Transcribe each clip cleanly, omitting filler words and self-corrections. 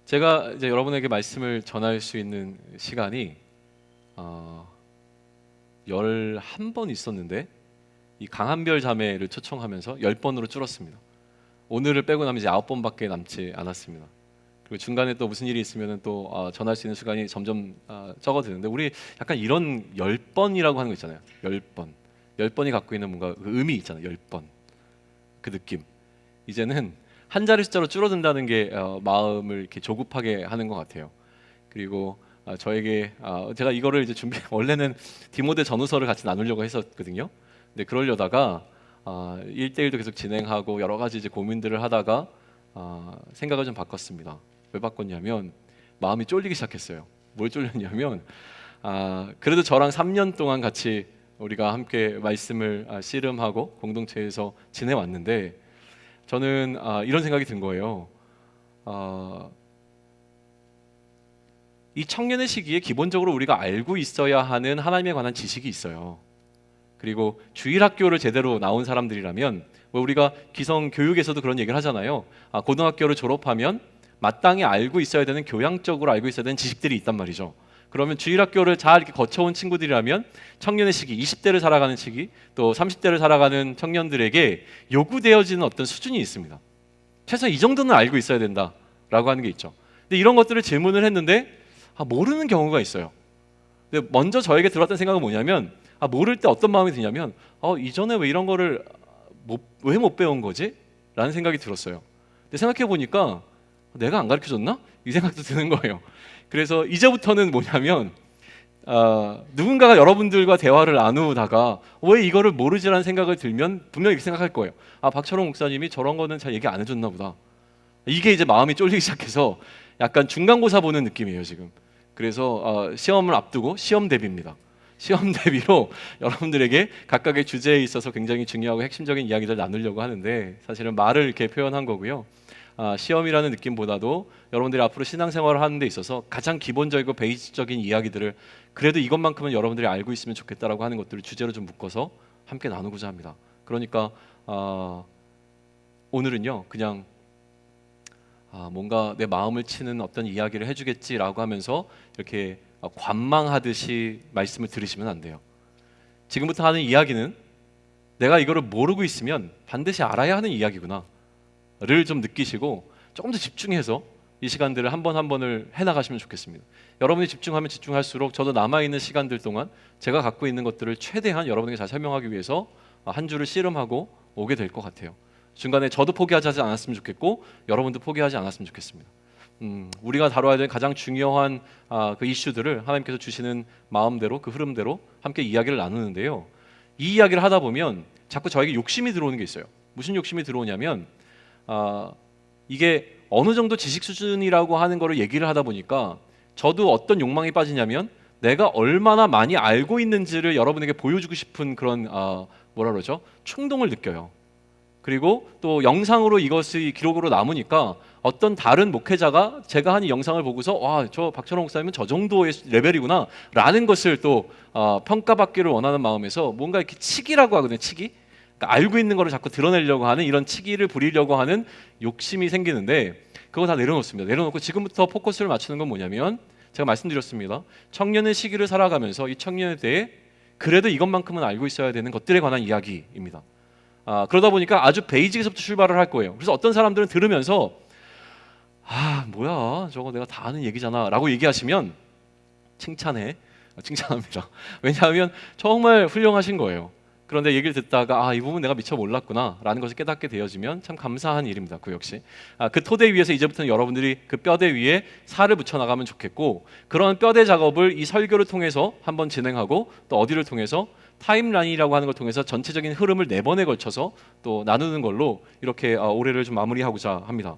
제가 이제 여러분에게 말씀을 전할 수 있는 시간이 11번 있었는데 이 강한별 자매를 초청하면서 10번으로 줄었습니다. 오늘을 빼고 나면 이제 9번밖에 남지 않았습니다. 그리고 중간에 또 무슨 일이 있으면 또 전할 수 있는 시간이 점점 적어드는데, 우리 약간 이런 10번이라고 하는 거 있잖아요. 10번. 10번이 갖고 있는 뭔가 그 의미 있잖아요. 10번. 그 느낌. 이제는 한 자리 숫자로 줄어든다는 게 마음을 이렇게 조급하게 하는 것 같아요. 그리고 저에게 제가 이거를 이제 원래는 디모데 전후서를 같이 나누려고 했었거든요. 근데 그러려다가 1대1도 계속 진행하고 여러 가지 이제 고민들을 하다가 생각을 좀 바꿨습니다. 왜 바꿨냐면 마음이 쫄리기 시작했어요. 뭘 쫄렸냐면 그래도 저랑 3년 동안 같이 우리가 함께 말씀을 씨름하고 공동체에서 지내왔는데, 저는 이런 생각이 든 거예요. 이 청년의 시기에 기본적으로 우리가 알고 있어야 하는 하나님에 관한 지식이 있어요. 그리고 주일학교를 제대로 나온 사람들이라면, 우리가 기성교육에서도 그런 얘기를 하잖아요. 고등학교를 졸업하면 마땅히 알고 있어야 되는, 교양적으로 알고 있어야 되는 지식들이 있단 말이죠. 그러면 주일학교를 잘 이렇게 거쳐온 친구들이라면 청년의 시기, 20대를 살아가는 시기, 또 30대를 살아가는 청년들에게 요구되어지는 어떤 수준이 있습니다. 최소한 이 정도는 알고 있어야 된다라고 하는 게 있죠. 근데 이런 것들을 질문을 했는데 모르는 경우가 있어요. 근데 먼저 저에게 들어왔던 생각은 뭐냐면, 모를 때 어떤 마음이 드냐면 이전에 왜 이런 거를 왜 못 배운 거지? 라는 생각이 들었어요. 근데 생각해 보니까 내가 안 가르쳐줬나? 이 생각도 드는 거예요. 그래서 이제부터는 뭐냐면 누군가가 여러분들과 대화를 나누다가 왜 이거를 모르지라는 생각을 들면 분명히 이렇게 생각할 거예요. 박철홍 목사님이 저런 거는 잘 얘기 안 해줬나 보다. 이게 이제 마음이 쫄리기 시작해서 약간 중간고사 보는 느낌이에요 지금. 그래서 시험을 앞두고 시험 대비입니다. 시험 대비로 여러분들에게 각각의 주제에 있어서 굉장히 중요하고 핵심적인 이야기를 나누려고 하는데, 사실은 말을 이렇게 표현한 거고요. 시험이라는 느낌보다도 여러분들이 앞으로 신앙생활을 하는 데 있어서 가장 기본적이고 베이직적인 이야기들을 그래도 이것만큼은 여러분들이 알고 있으면 좋겠다라고 하는 것들을 주제로 좀 묶어서 함께 나누고자 합니다. 그러니까 오늘은요, 그냥 뭔가 내 마음을 치는 어떤 이야기를 해주겠지라고 하면서 이렇게 관망하듯이 말씀을 들으시면 안 돼요. 지금부터 하는 이야기는 내가 이거를 모르고 있으면 반드시 알아야 하는 이야기구나 를 좀 느끼시고 조금 더 집중해서 이 시간들을 한 번 한 번을 해나가시면 좋겠습니다. 여러분이 집중하면 집중할수록 저도 남아있는 시간들 동안 제가 갖고 있는 것들을 최대한 여러분에게 잘 설명하기 위해서 한 주를 씨름하고 오게 될 것 같아요. 중간에 저도 포기하지 않았으면 좋겠고 여러분도 포기하지 않았으면 좋겠습니다. 우리가 다뤄야 될 가장 중요한 그 이슈들을 하나님께서 주시는 마음대로, 그 흐름대로 함께 이야기를 나누는데요. 이 이야기를 하다 보면 자꾸 저에게 욕심이 들어오는 게 있어요. 무슨 욕심이 들어오냐면 이게 어느 정도 지식 수준이라고 하는 거를 얘기를 하다 보니까 저도 어떤 욕망이 빠지냐면 내가 얼마나 많이 알고 있는지를 여러분에게 보여주고 싶은 그런 뭐라 그러죠? 충동을 느껴요. 그리고 또 영상으로 이것이 기록으로 남으니까 어떤 다른 목회자가 제가 한 이 영상을 보고서 저 박철홍 목사님은 저 정도의 레벨이구나 라는 것을 또 평가받기를 원하는 마음에서 뭔가 이렇게 치기라고 하거든요. 치기. 그러니까 알고 있는 거를 자꾸 드러내려고 하는 이런 치기를 부리려고 하는 욕심이 생기는데, 그거 다 내려놓습니다. 내려놓고 지금부터 포커스를 맞추는 건 뭐냐면, 제가 말씀드렸습니다. 청년의 시기를 살아가면서 이 청년에 대해 그래도 이것만큼은 알고 있어야 되는 것들에 관한 이야기입니다. 그러다 보니까 아주 베이직에서부터 출발을 할 거예요. 그래서 어떤 사람들은 들으면서 뭐야 저거 내가 다 아는 얘기잖아 라고 얘기하시면 칭찬합니다. 왜냐하면 정말 훌륭하신 거예요. 그런데 얘기를 듣다가 이 부분 내가 미처 몰랐구나 라는 것을 깨닫게 되어지면 참 감사한 일입니다. 그 역시 그 토대 위에서 이제부터는 여러분들이 그 뼈대 위에 살을 붙여나가면 좋겠고, 그런 뼈대 작업을 이 설교를 통해서 한번 진행하고 또 어디를 통해서 타임라인이라고 하는 걸 통해서 전체적인 흐름을 4번에 걸쳐서 또 나누는 걸로 이렇게 올해를 좀 마무리하고자 합니다.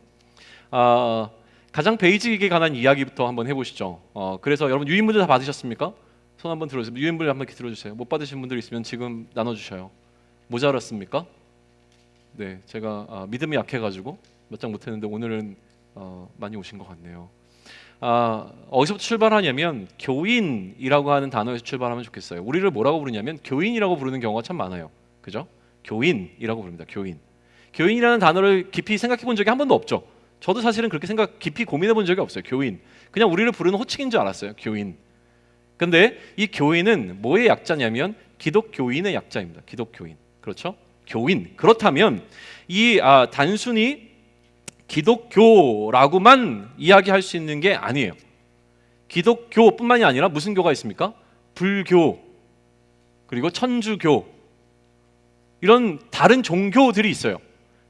가장 베이직에 관한 이야기부터 한번 해보시죠. 그래서 여러분 유인문들 다 받으셨습니까? 손 한번 들어주세요. 유인물 한번 이렇게 들어주세요. 못 받으신 분들 있으면 지금 나눠주셔요. 모자랐습니까? 네, 제가 믿음이 약해가지고 몇 장 못했는데 오늘은 많이 오신 것 같네요. 어디서부터 출발하냐면 교인이라고 하는 단어에서 출발하면 좋겠어요. 우리를 뭐라고 부르냐면 교인이라고 부르는 경우가 참 많아요. 그죠? 교인이라고 부릅니다. 교인이라는 단어를 깊이 생각해 본 적이 한 번도 없죠. 저도 사실은 그렇게 깊이 고민해 본 적이 없어요. 교인. 그냥 우리를 부르는 호칭인 줄 알았어요. 교인. 근데 이 교인은 뭐의 약자냐면 기독교인의 약자입니다. 기독교인. 그렇죠? 교인. 그렇다면 이 단순히 기독교라고만 이야기할 수 있는 게 아니에요. 기독교뿐만이 아니라 무슨 교가 있습니까? 불교, 그리고 천주교, 이런 다른 종교들이 있어요.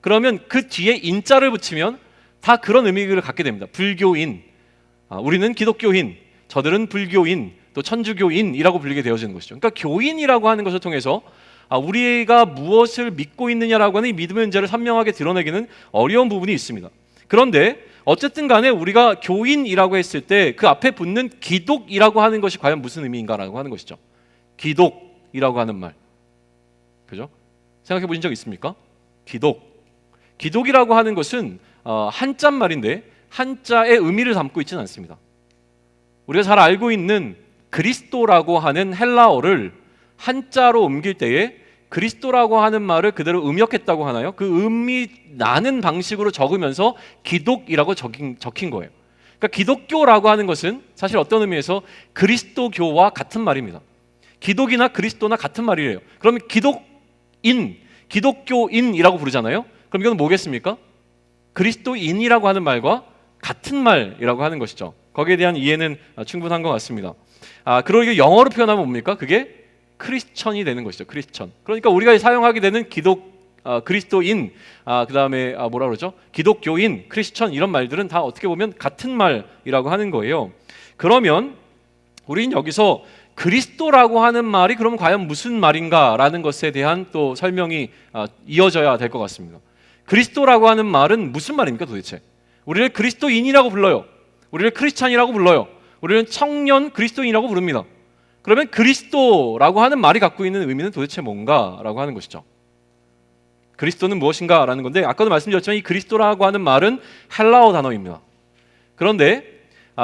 그러면 그 뒤에 인자를 붙이면 다 그런 의미를 갖게 됩니다. 불교인, 우리는 기독교인, 저들은 불교인, 또 천주교인이라고 불리게 되어지는 것이죠. 그러니까 교인이라고 하는 것을 통해서 우리가 무엇을 믿고 있느냐라고 하는 이 믿음의 문제를 선명하게 드러내기는 어려운 부분이 있습니다. 그런데 어쨌든 간에 우리가 교인이라고 했을 때 그 앞에 붙는 기독이라고 하는 것이 과연 무슨 의미인가라고 하는 것이죠. 기독이라고 하는 말, 그죠? 생각해 보신 적 있습니까? 기독이라고 하는 것은 한자 말인데 한자의 의미를 담고 있지는 않습니다. 우리가 잘 알고 있는 그리스도라고 하는 헬라어를 한자로 옮길 때에 그리스도라고 하는 말을 그대로 음역했다고 하나요? 그 음이 나는 방식으로 적으면서 기독이라고 적힌 거예요. 그러니까 기독교라고 하는 것은 사실 어떤 의미에서 그리스도교와 같은 말입니다. 기독이나 그리스도나 같은 말이래요. 그러면 기독교인이라고 부르잖아요. 그럼 이건 뭐겠습니까? 그리스도인이라고 하는 말과 같은 말이라고 하는 것이죠. 거기에 대한 이해는 충분한 것 같습니다. 그러고 영어로 표현하면 뭡니까? 그게 크리스천이 되는 것이죠. 크리스천. 그러니까 우리가 사용하게 되는 그리스도인, 그 다음에 뭐라 그러죠? 기독교인, 크리스천, 이런 말들은 다 어떻게 보면 같은 말이라고 하는 거예요. 그러면 우리는 여기서 그리스도라고 하는 말이 그럼 과연 무슨 말인가라는 것에 대한 또 설명이 이어져야 될 것 같습니다. 그리스도라고 하는 말은 무슨 말입니까 도대체? 우리를 그리스도인이라고 불러요. 우리를 크리스찬이라고 불러요. 우리는 청년 그리스도인이라고 부릅니다. 그러면 그리스도라고 하는 말이 갖고 있는 의미는 도대체 뭔가라고 하는 것이죠. 그리스도는 무엇인가라는 건데, 아까도 말씀드렸지만 이 그리스도라고 하는 말은 헬라어 단어입니다. 그런데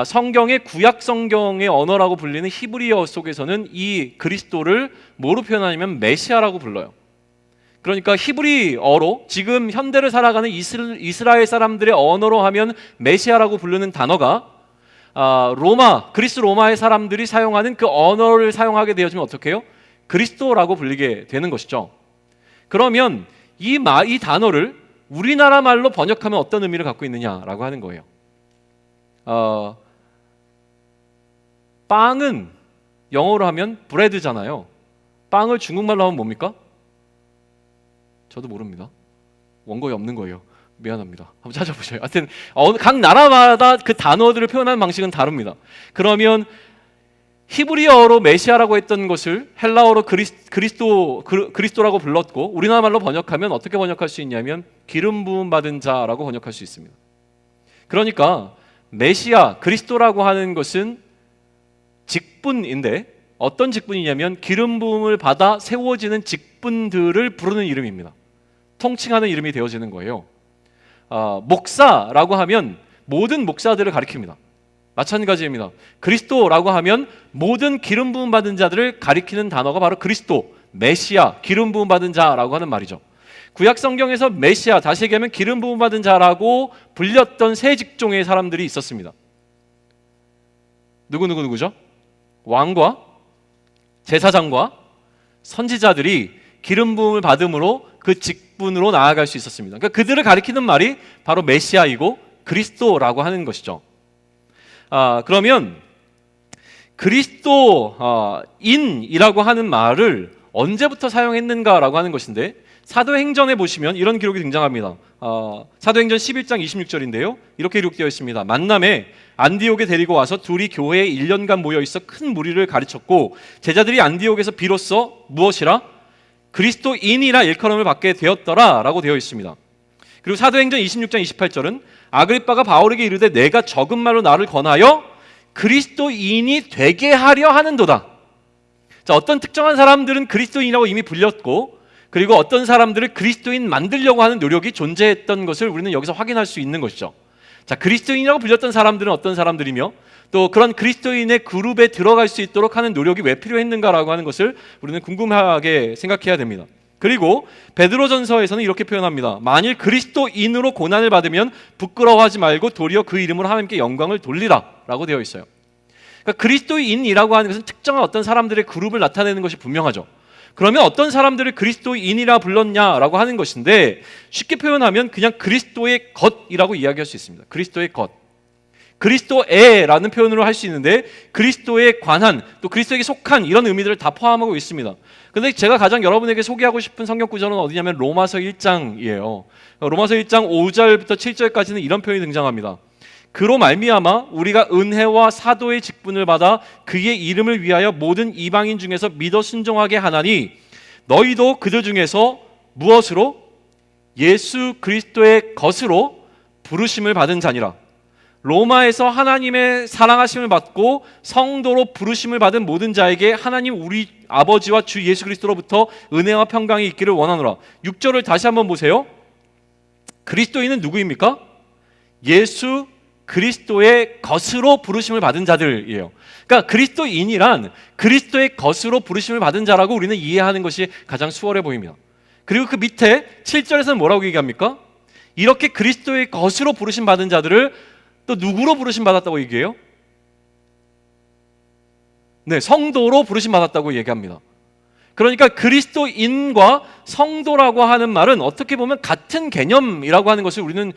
성경의 구약 성경의 언어라고 불리는 히브리어 속에서는 이 그리스도를 뭐로 표현하냐면 메시아라고 불러요. 그러니까 히브리어로 지금 현대를 살아가는 이스라엘 사람들의 언어로 하면 메시아라고 부르는 단어가 그리스 로마의 사람들이 사용하는 그 언어를 사용하게 되어지면 어떻게 해요? 그리스도라고 불리게 되는 것이죠. 그러면 이 단어를 우리나라 말로 번역하면 어떤 의미를 갖고 있느냐라고 하는 거예요. 빵은 영어로 하면 브레드잖아요. 빵을 중국말로 하면 뭡니까? 저도 모릅니다. 원고에 없는 거예요. 미안합니다. 한번 찾아보셔요. 하여튼 각 나라마다 그 단어들을 표현하는 방식은 다릅니다. 그러면 히브리어로 메시아라고 했던 것을 헬라어로 그리스도라고 불렀고 우리나라 말로 번역하면 어떻게 번역할 수 있냐면 기름 부음 받은 자라고 번역할 수 있습니다. 그러니까 메시아, 그리스도라고 하는 것은 직분인데 어떤 직분이냐면 기름 부음을 받아 세워지는 직분들을 부르는 이름입니다. 통칭하는 이름이 되어지는 거예요. 목사라고 하면 모든 목사들을 가리킵니다. 마찬가지입니다. 그리스도라고 하면 모든 기름 부음 받은 자들을 가리키는 단어가 바로 그리스도, 메시아, 기름 부음 받은 자라고 하는 말이죠. 구약 성경에서 메시아, 다시 얘기하면 기름 부음 받은 자라고 불렸던 세 직종의 사람들이 있었습니다. 누구죠? 왕과 제사장과 선지자들이 기름 부음을 받음으로 그 직분으로 나아갈 수 있었습니다. 그러니까 그들을 가리키는 말이 바로 메시아이고 그리스도라고 하는 것이죠. 그러면 그리스도인이라고 하는 말을 언제부터 사용했는가라고 하는 것인데 사도행전에 보시면 이런 기록이 등장합니다. 사도행전 11장 26절인데요. 이렇게 기록되어 있습니다. 만남에 안디옥에 데리고 와서 둘이 교회에 1년간 모여있어 큰 무리를 가르쳤고 제자들이 안디옥에서 비로소 무엇이라? 그리스도인이라 일컬음을 받게 되었더라 라고 되어 있습니다. 그리고 사도행전 26장 28절은 아그리빠가 바울에게 이르되 내가 적은 말로 나를 권하여 그리스도인이 되게 하려 하는도다. 자, 어떤 특정한 사람들은 그리스도인이라고 이미 불렸고 그리고 어떤 사람들을 그리스도인 만들려고 하는 노력이 존재했던 것을 우리는 여기서 확인할 수 있는 것이죠. 자, 그리스도인이라고 불렸던 사람들은 어떤 사람들이며 또 그런 그리스도인의 그룹에 들어갈 수 있도록 하는 노력이 왜 필요했는가라고 하는 것을 우리는 궁금하게 생각해야 됩니다. 그리고 베드로전서에서는 이렇게 표현합니다. 만일 그리스도인으로 고난을 받으면 부끄러워하지 말고 도리어 그 이름으로 하나님께 영광을 돌리라 라고 되어 있어요. 그러니까 그리스도인이라고 하는 것은 특정한 어떤 사람들의 그룹을 나타내는 것이 분명하죠. 그러면 어떤 사람들을 그리스도인이라 불렀냐라고 하는 것인데, 쉽게 표현하면 그냥 그리스도의 것이라고 이야기할 수 있습니다. 그리스도의 것. 그리스도에라는 표현으로 할 수 있는데, 그리스도에 관한, 또 그리스도에게 속한 이런 의미들을 다 포함하고 있습니다. 근데 제가 가장 여러분에게 소개하고 싶은 성경 구절은 어디냐면 로마서 1장이에요. 로마서 1장 5절부터 7절까지는 이런 표현이 등장합니다. 그로 말미암아 우리가 은혜와 사도의 직분을 받아 그의 이름을 위하여 모든 이방인 중에서 믿어 순종하게 하나니, 너희도 그들 중에서 무엇으로? 예수 그리스도의 것으로 부르심을 받은 자니라. 로마에서 하나님의 사랑하심을 받고 성도로 부르심을 받은 모든 자에게 하나님 우리 아버지와 주 예수 그리스도로부터 은혜와 평강이 있기를 원하노라. 6절을 다시 한번 보세요. 그리스도인은 누구입니까? 예수 그리스도의 것으로 부르심을 받은 자들이에요. 그러니까 그리스도인이란 그리스도의 것으로 부르심을 받은 자라고 우리는 이해하는 것이 가장 수월해 보입니다. 그리고 그 밑에 7절에서는 뭐라고 얘기합니까? 이렇게 그리스도의 것으로 부르심 받은 자들을 또 누구로 부르심 받았다고 얘기해요? 네, 성도로 부르심 받았다고 얘기합니다. 그러니까 그리스도인과 성도라고 하는 말은 어떻게 보면 같은 개념이라고 하는 것을 우리는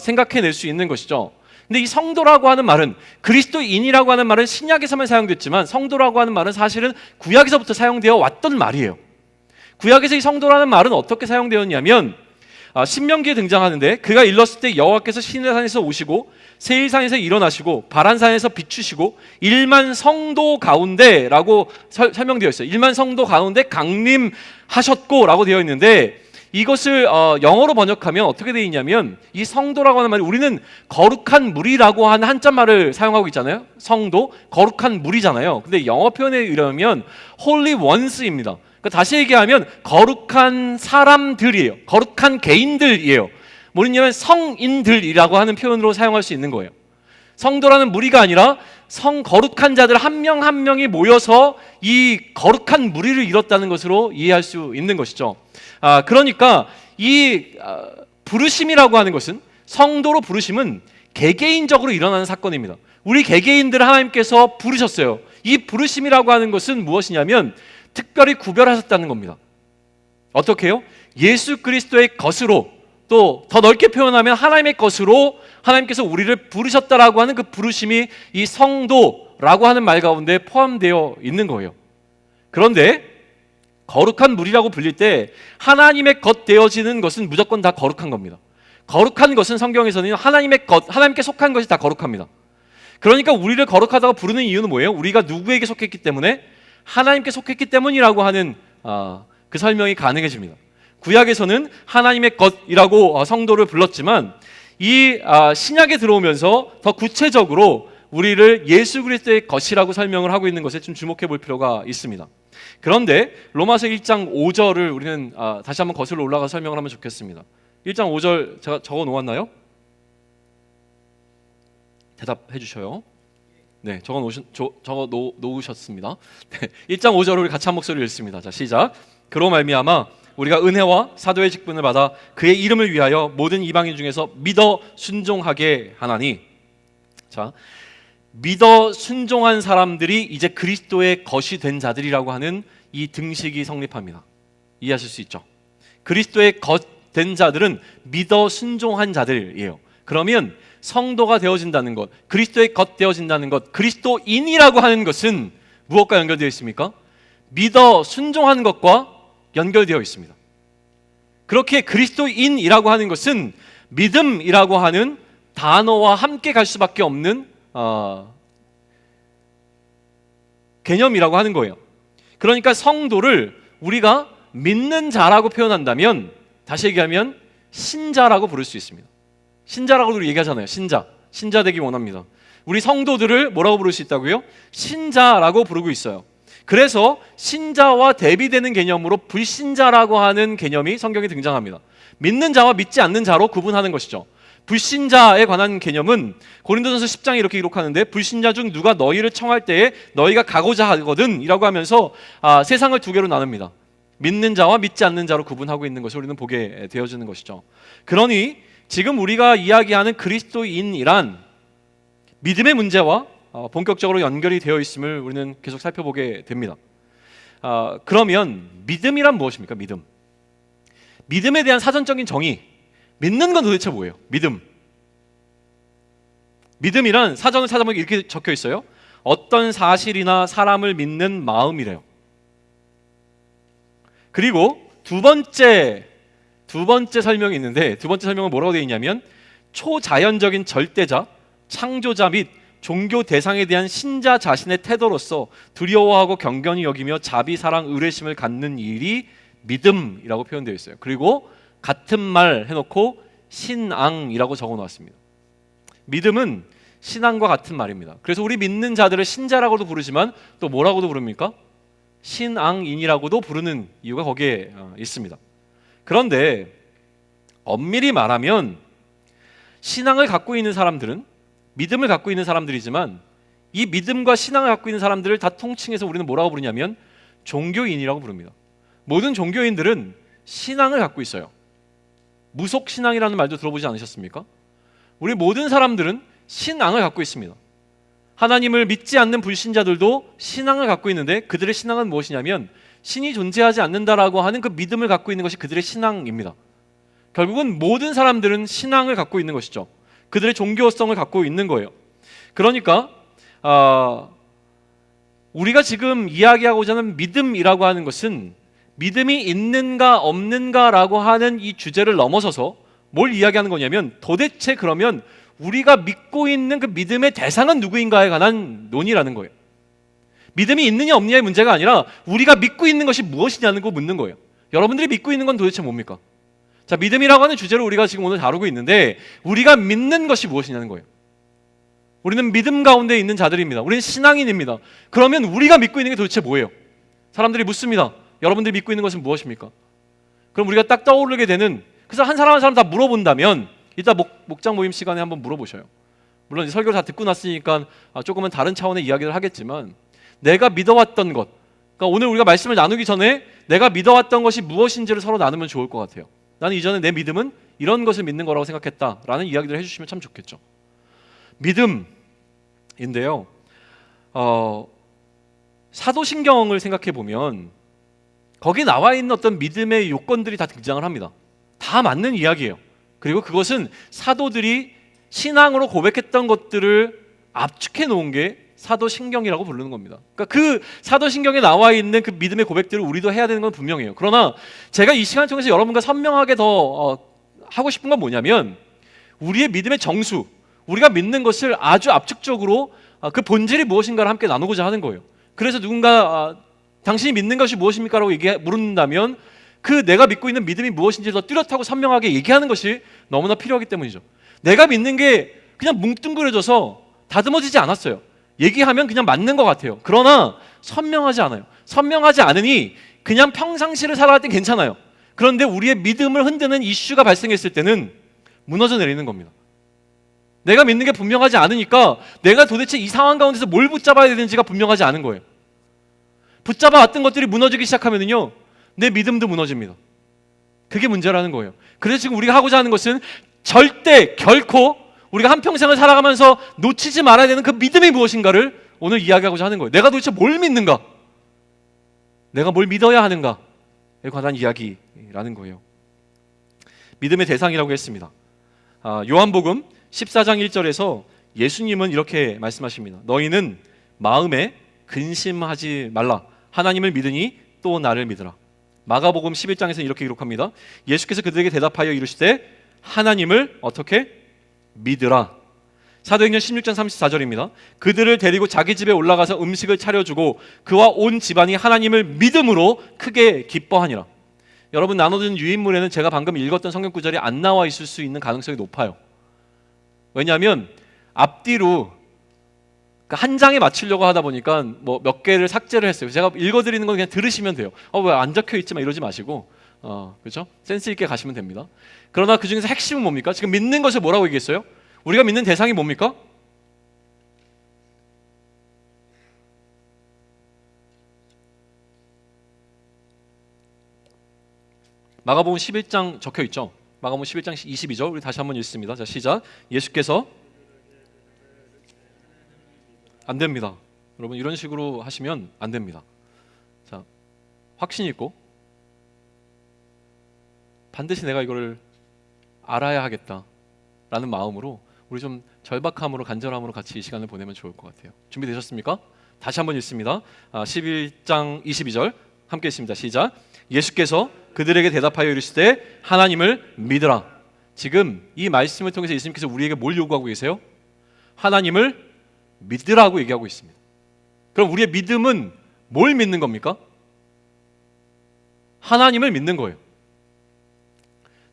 생각해낼 수 있는 것이죠. 근데 이 성도라고 하는 말은, 그리스도인이라고 하는 말은 신약에서만 사용됐지만 성도라고 하는 말은 사실은 구약에서부터 사용되어 왔던 말이에요. 구약에서 이 성도라는 말은 어떻게 사용되었냐면, 신명기에 등장하는데, 그가 일렀을 때 여호와께서 시내산에서 오시고 세일산에서 일어나시고 바란산에서 비추시고 1만 성도 가운데 라고 설명되어 있어요. 1만 성도 가운데 강림하셨고 라고 되어 있는데, 이것을 영어로 번역하면 어떻게 되어 있냐면, 이 성도라고 하는 말이, 우리는 거룩한 물이라고 하는 한자말을 사용하고 있잖아요. 성도, 거룩한 물이잖아요. 근데 영어 표현에 의하면 holy ones입니다. 그러니까 다시 얘기하면 거룩한 사람들이에요. 거룩한 개인들이에요. 뭐냐면 성인들이라고 하는 표현으로 사용할 수 있는 거예요. 성도라는 무리가 아니라 거룩한 자들 한 명 한 명이 모여서 이 거룩한 무리를 이뤘다는 것으로 이해할 수 있는 것이죠. 그러니까 이 부르심이라고 하는 것은, 성도로 부르심은 개개인적으로 일어나는 사건입니다. 우리 개개인들을 하나님께서 부르셨어요. 이 부르심이라고 하는 것은 무엇이냐면 특별히 구별하셨다는 겁니다. 어떻게 해요? 예수 그리스도의 것으로, 또 더 넓게 표현하면 하나님의 것으로 하나님께서 우리를 부르셨다라고 하는 그 부르심이 이 성도라고 하는 말 가운데 포함되어 있는 거예요. 그런데 거룩한 물이라고 불릴 때 하나님의 것 되어지는 것은 무조건 다 거룩한 겁니다. 거룩한 것은 성경에서는 하나님의 것, 하나님께 속한 것이 다 거룩합니다. 그러니까 우리를 거룩하다고 부르는 이유는 뭐예요? 우리가 누구에게 속했기 때문에? 하나님께 속했기 때문이라고 하는 그 설명이 가능해집니다. 구약에서는 하나님의 것이라고 성도를 불렀지만, 이 신약에 들어오면서 더 구체적으로 우리를 예수 그리스도의 것이라고 설명을 하고 있는 것에 좀 주목해 볼 필요가 있습니다. 그런데 로마서 1장 5절을 우리는 다시 한번 거슬러 올라가 설명을 하면 좋겠습니다. 1장 5절 제가 적어 놓았나요? 대답해 주셔요. 네, 적어 놓으셨습니다. 네, 1장 5절을 우리 같이 한 목소리로 읽습니다. 자, 시작. 그로 말미암아 우리가 은혜와 사도의 직분을 받아 그의 이름을 위하여 모든 이방인 중에서 믿어 순종하게 하나니. 자, 믿어 순종한 사람들이 이제 그리스도의 것이 된 자들이라고 하는 이 등식이 성립합니다. 이해하실 수 있죠? 그리스도의 것 된 자들은 믿어 순종한 자들이에요. 그러면 성도가 되어진다는 것, 그리스도의 것 되어진다는 것, 그리스도인이라고 하는 것은 무엇과 연결되어 있습니까? 믿어 순종하는 것과 연결되어 있습니다. 그렇게 그리스도인이라고 하는 것은 믿음이라고 하는 단어와 함께 갈 수밖에 없는 개념이라고 하는 거예요. 그러니까 성도를 우리가 믿는 자라고 표현한다면, 다시 얘기하면 신자라고 부를 수 있습니다. 신자라고 우리 얘기하잖아요. 신자 되기 원합니다. 우리 성도들을 뭐라고 부를 수 있다고요? 신자라고 부르고 있어요. 그래서 신자와 대비되는 개념으로 불신자라고 하는 개념이 성경에 등장합니다. 믿는 자와 믿지 않는 자로 구분하는 것이죠. 불신자에 관한 개념은 고린도전서 10장에 이렇게 기록하는데, 불신자 중 누가 너희를 청할 때에 너희가 가고자 하거든 이라고 하면서 세상을 두 개로 나눕니다. 믿는 자와 믿지 않는 자로 구분하고 있는 것을 우리는 보게 되어지는 것이죠. 그러니 지금 우리가 이야기하는 그리스도인이란 믿음의 문제와 본격적으로 연결이 되어 있음을 우리는 계속 살펴보게 됩니다. 그러면 믿음이란 무엇입니까? 믿음에 대한 사전적인 정의, 믿는 건 도대체 뭐예요? 믿음이란 사전을 찾아보면 이렇게 적혀 있어요. 어떤 사실이나 사람을 믿는 마음이래요. 그리고 두 번째 설명이 있는데, 두 번째 설명은 뭐라고 되어 있냐면 초자연적인 절대자, 창조자 및 종교 대상에 대한 신자 자신의 태도로서 두려워하고 경건히 여기며 자비, 사랑, 의뢰심을 갖는 일이 믿음이라고 표현되어 있어요. 그리고 같은 말 해놓고 신앙이라고 적어놓았습니다. 믿음은 신앙과 같은 말입니다. 그래서 우리 믿는 자들을 신자라고도 부르지만 또 뭐라고도 부릅니까? 신앙인이라고도 부르는 이유가 거기에 있습니다. 그런데 엄밀히 말하면 신앙을 갖고 있는 사람들은 믿음을 갖고 있는 사람들이지만 이 믿음과 신앙을 갖고 있는 사람들을 다 통칭해서 우리는 뭐라고 부르냐면 종교인이라고 부릅니다. 모든 종교인들은 신앙을 갖고 있어요. 무속신앙이라는 말도 들어보지 않으셨습니까? 우리 모든 사람들은 신앙을 갖고 있습니다. 하나님을 믿지 않는 불신자들도 신앙을 갖고 있는데 그들의 신앙은 무엇이냐면 신이 존재하지 않는다라고 하는 그 믿음을 갖고 있는 것이 그들의 신앙입니다. 결국은 모든 사람들은 신앙을 갖고 있는 것이죠. 그들의 종교성을 갖고 있는 거예요. 그러니까 우리가 지금 이야기하고자 하는 믿음이라고 하는 것은 믿음이 있는가 없는가라고 하는 이 주제를 넘어서서 뭘 이야기하는 거냐면 도대체 그러면 우리가 믿고 있는 그 믿음의 대상은 누구인가에 관한 논의라는 거예요. 믿음이 있느냐 없느냐의 문제가 아니라 우리가 믿고 있는 것이 무엇이냐는 거 묻는 거예요. 여러분들이 믿고 있는 건 도대체 뭡니까? 자, 믿음이라고 하는 주제로 우리가 지금 오늘 다루고 있는데 우리가 믿는 것이 무엇이냐는 거예요. 우리는 믿음 가운데 있는 자들입니다. 우리는 신앙인입니다. 그러면 우리가 믿고 있는 게 도대체 뭐예요? 사람들이 묻습니다. 여러분들이 믿고 있는 것은 무엇입니까? 그럼 우리가 딱 떠오르게 되는, 그래서 한 사람 한 사람 다 물어본다면 이따 목장 모임 시간에 한번 물어보셔요. 물론 설교를 다 듣고 났으니까 조금은 다른 차원의 이야기를 하겠지만 내가 믿어왔던 것, 그러니까 오늘 우리가 말씀을 나누기 전에 내가 믿어왔던 것이 무엇인지를 서로 나누면 좋을 것 같아요. 나는 이전에 내 믿음은 이런 것을 믿는 거라고 생각했다라는 이야기를 해주시면 참 좋겠죠. 믿음인데요, 사도신경을 생각해 보면 거기 나와 있는 어떤 믿음의 요건들이 다 등장을 합니다. 다 맞는 이야기예요. 그리고 그것은 사도들이 신앙으로 고백했던 것들을 압축해 놓은 게 사도신경이라고 부르는 겁니다. 그러니까 그 사도신경에 나와 있는 그 믿음의 고백들을 우리도 해야 되는 건 분명해요. 그러나 제가 이 시간을 통해서 여러분과 선명하게 더 하고 싶은 건 뭐냐면 우리의 믿음의 정수, 우리가 믿는 것을 아주 압축적으로 그 본질이 무엇인가를 함께 나누고자 하는 거예요. 그래서 누군가 당신이 믿는 것이 무엇입니까? 라고 물는다면 그 내가 믿고 있는 믿음이 무엇인지 더 뚜렷하고 선명하게 얘기하는 것이 너무나 필요하기 때문이죠. 내가 믿는 게 그냥 뭉뚱그려져서 다듬어지지 않았어요. 얘기하면 그냥 맞는 것 같아요. 그러나 선명하지 않아요. 선명하지 않으니 그냥 평상시를 살아갈 땐 괜찮아요. 그런데 우리의 믿음을 흔드는 이슈가 발생했을 때는 무너져 내리는 겁니다. 내가 믿는 게 분명하지 않으니까 내가 도대체 이 상황 가운데서 뭘 붙잡아야 되는지가 분명하지 않은 거예요. 붙잡아 왔던 것들이 무너지기 시작하면요 내 믿음도 무너집니다. 그게 문제라는 거예요. 그래서 지금 우리가 하고자 하는 것은 절대 결코 우리가 한평생을 살아가면서 놓치지 말아야 되는 그 믿음이 무엇인가를 오늘 이야기하고자 하는 거예요. 내가 도대체 뭘 믿는가? 내가 뭘 믿어야 하는가에 관한 이야기라는 거예요. 믿음의 대상이라고 했습니다. 요한복음 14장 1절에서 예수님은 이렇게 말씀하십니다. 너희는 마음에 근심하지 말라. 하나님을 믿으니 또 나를 믿으라. 마가복음 11장에서는 이렇게 기록합니다. 예수께서 그들에게 대답하여 이르시되 하나님을 어떻게? 믿으라. 사도행전 16장 34절입니다. 그들을 데리고 자기 집에 올라가서 음식을 차려주고 그와 온 집안이 하나님을 믿음으로 크게 기뻐하니라. 여러분 나눠준 유인물에는 제가 방금 읽었던 성경 구절이 안 나와 있을 수 있는 가능성이 높아요. 왜냐하면 앞뒤로 한 장에 맞추려고 하다 보니까 뭐 몇 개를 삭제를 했어요. 제가 읽어드리는 건 그냥 들으시면 돼요. 왜 안 적혀 있지만 이러지 마시고 그렇죠? 센스 있게 가시면 됩니다. 그러나 그 중에서 핵심은 뭡니까? 지금 믿는 것을 뭐라고 얘기했어요? 우리가 믿는 대상이 뭡니까? 마가복음 11장 적혀 있죠. 마가복음 11장 22절 우리 다시 한번 읽습니다. 자, 시작. 예수께서 안 됩니다. 여러분 이런 식으로 하시면 안 됩니다. 자, 확신 있고 반드시 내가 이거를 알아야 하겠다라는 마음으로 우리 좀 절박함으로 간절함으로 같이 이 시간을 보내면 좋을 것 같아요. 준비되셨습니까? 다시 한번 읽습니다. 11장 22절 함께 읽습니다. 시작. 예수께서 그들에게 대답하여 이르시되 하나님을 믿으라. 지금 이 말씀을 통해서 예수님께서 우리에게 뭘 요구하고 계세요? 하나님을 믿으라고 얘기하고 있습니다. 그럼 우리의 믿음은 뭘 믿는 겁니까? 하나님을 믿는 거예요.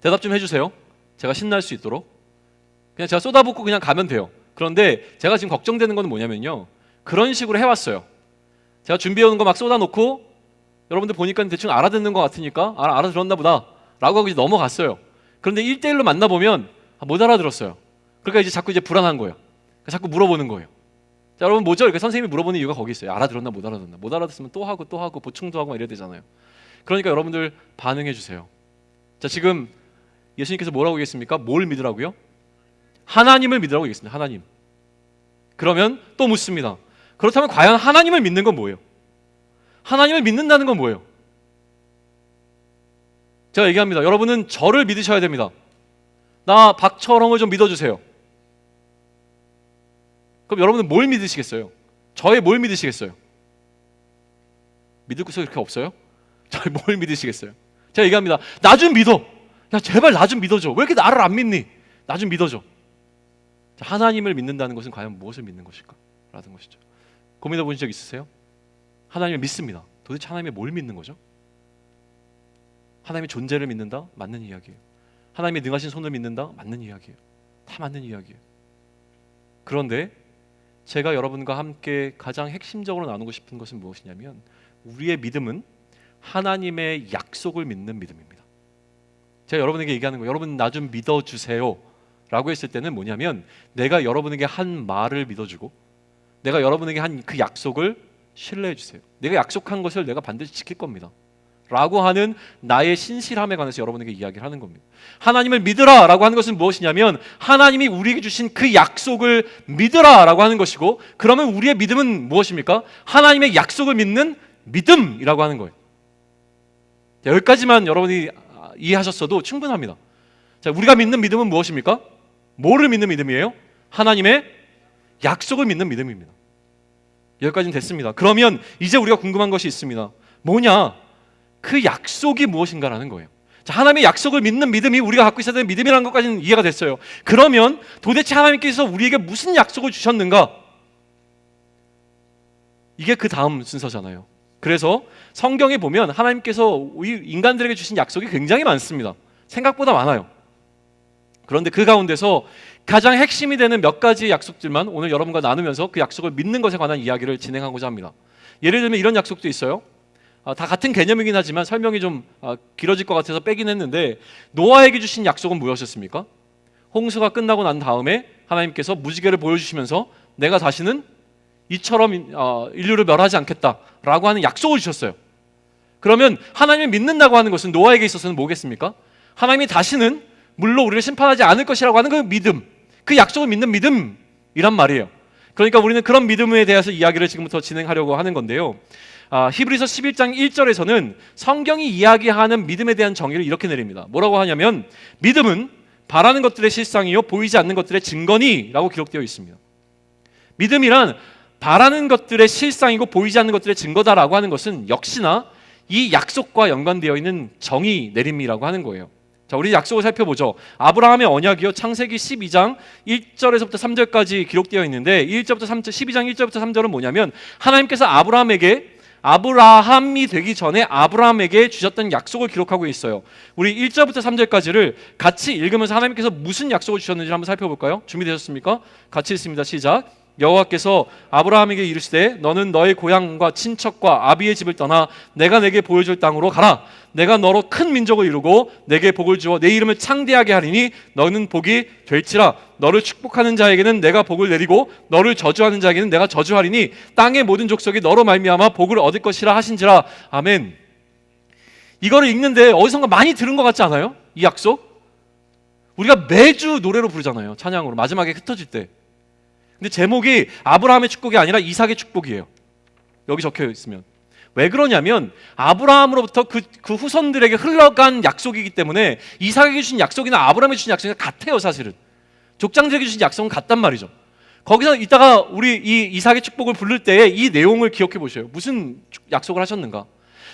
대답 좀 해주세요. 제가 신날 수 있도록. 그냥 제가 쏟아붓고 그냥 가면 돼요. 그런데 제가 지금 걱정되는 건 뭐냐면요, 그런 식으로 해왔어요. 제가 준비해온 거 막 쏟아놓고 여러분들 보니까 대충 알아듣는 것 같으니까 알아들었나 보다 라고 하고 이제 넘어갔어요. 그런데 1대1로 만나보면 못 알아들었어요. 그러니까 이제 자꾸 불안한 거예요. 자꾸 물어보는 거예요. 자, 여러분 뭐죠? 이렇게 선생님이 물어보는 이유가 거기 있어요. 알아들었나 못 알아들었나. 못 알아듣으면 또 하고 보충도 하고 이래야 되잖아요. 그러니까 여러분들 반응해 주세요. 자, 지금 예수님께서 뭐라고 얘기했습니까? 뭘 믿으라고요? 하나님을 믿으라고 얘기했습니다. 하나님. 그러면 또 묻습니다. 그렇다면 과연 하나님을 믿는 건 뭐예요? 하나님을 믿는다는 건 뭐예요? 제가 얘기합니다. 여러분은 저를 믿으셔야 됩니다. 나 박철홍을 좀 믿어주세요. 그럼 여러분은 뭘 믿으시겠어요? 저의 뭘 믿으시겠어요? 믿을 구석이 그렇게 없어요? 저의 뭘 믿으시겠어요? 제가 얘기합니다. 나 좀 믿어. 야, 제발 나 좀 믿어줘. 왜 이렇게 나를 안 믿니? 나 좀 믿어줘. 자, 하나님을 믿는다는 것은 과연 무엇을 믿는 것일까? 라는 것이죠. 고민해 보신 적 있으세요? 하나님을 믿습니다. 도대체 하나님의 뭘 믿는 거죠? 하나님의 존재를 믿는다? 맞는 이야기예요. 하나님의 능하신 손을 믿는다? 맞는 이야기예요. 다 맞는 이야기예요. 그런데 제가 여러분과 함께 가장 핵심적으로 나누고 싶은 것은 무엇이냐면, 우리의 믿음은 하나님의 약속을 믿는 믿음입니다. 제가 여러분에게 얘기하는 거예요. 여러분 나 좀 믿어주세요 라고 했을 때는 뭐냐면, 내가 여러분에게 한 말을 믿어주고 내가 여러분에게 한 그 약속을 신뢰해 주세요. 내가 약속한 것을 내가 반드시 지킬 겁니다 라고 하는 나의 신실함에 관해서 여러분에게 이야기를 하는 겁니다. 하나님을 믿으라 라고 하는 것은 무엇이냐면, 하나님이 우리에게 주신 그 약속을 믿으라 라고 하는 것이고, 그러면 우리의 믿음은 무엇입니까? 하나님의 약속을 믿는 믿음이라고 하는 거예요. 자, 여기까지만 여러분이 이해하셨어도 충분합니다. 자, 우리가 믿는 믿음은 무엇입니까? 뭐를 믿는 믿음이에요? 하나님의 약속을 믿는 믿음입니다. 여기까지는 됐습니다. 그러면 이제 우리가 궁금한 것이 있습니다. 뭐냐? 그 약속이 무엇인가라는 거예요. 자, 하나님의 약속을 믿는 믿음이 우리가 갖고 있어야 되는 믿음이라는 것까지는 이해가 됐어요. 그러면 도대체 하나님께서 우리에게 무슨 약속을 주셨는가? 이게 그 다음 순서잖아요. 그래서 성경에 보면 하나님께서 인간들에게 주신 약속이 굉장히 많습니다. 생각보다 많아요. 그런데 그 가운데서 가장 핵심이 되는 몇 가지 약속들만 오늘 여러분과 나누면서 그 약속을 믿는 것에 관한 이야기를 진행하고자 합니다. 예를 들면 이런 약속도 있어요. 다 같은 개념이긴 하지만 설명이 좀 길어질 것 같아서 빼긴 했는데, 노아에게 주신 약속은 무엇이었습니까? 홍수가 끝나고 난 다음에 하나님께서 무지개를 보여주시면서 내가 다시는 이처럼 인류를 멸하지 않겠다라고 하는 약속을 주셨어요. 그러면 하나님을 믿는다고 하는 것은 노아에게 있어서는 뭐겠습니까? 하나님이 다시는 물로 우리를 심판하지 않을 것이라고 하는 그 믿음, 그 약속을 믿는 믿음이란 말이에요. 그러니까 우리는 그런 믿음에 대해서 이야기를 지금부터 진행하려고 하는 건데요. 히브리서 11장 1절에서는 성경이 이야기하는 믿음에 대한 정의를 이렇게 내립니다. 뭐라고 하냐면, 믿음은 바라는 것들의 실상이요 보이지 않는 것들의 증거니 라고 기록되어 있습니다. 믿음이란 바라는 것들의 실상이고 보이지 않는 것들의 증거다라고 하는 것은 역시나 이 약속과 연관되어 있는 정의 내림이라고 하는 거예요. 자, 우리 약속을 살펴보죠. 아브라함의 언약이요, 창세기 12장 1절에서부터 3절까지 기록되어 있는데, 1절부터 3절, 12장 1절부터 3절은 뭐냐면, 하나님께서 아브라함이 되기 전에 아브라함에게 주셨던 약속을 기록하고 있어요. 우리 1절부터 3절까지를 같이 읽으면서 하나님께서 무슨 약속을 주셨는지 한번 살펴볼까요? 준비되셨습니까? 같이 읽습니다. 시작. 여호와께서 아브라함에게 이르시되 너는 너의 고향과 친척과 아비의 집을 떠나 내가 내게 보여줄 땅으로 가라. 내가 너로 큰 민족을 이루고 내게 복을 주어 내 이름을 창대하게 하리니 너는 복이 될지라. 너를 축복하는 자에게는 내가 복을 내리고 너를 저주하는 자에게는 내가 저주하리니 땅의 모든 족속이 너로 말미암아 복을 얻을 것이라 하신지라. 아멘. 이거를 읽는데 어디선가 많이 들은 것 같지 않아요? 이 약속? 우리가 매주 노래로 부르잖아요. 찬양으로 마지막에 흩어질 때. 근데 제목이 아브라함의 축복이 아니라 이삭의 축복이에요. 여기 적혀 있으면. 왜 그러냐면 아브라함으로부터 그 후손들에게 흘러간 약속이기 때문에 이삭에게 주신 약속이나 아브라함에게 주신 약속이 같아요. 사실은 족장들에게 주신 약속은 같단 말이죠. 거기서 이따가 우리 이 이삭의 축복을 부를 때에 이 내용을 기억해 보셔요. 무슨 약속을 하셨는가?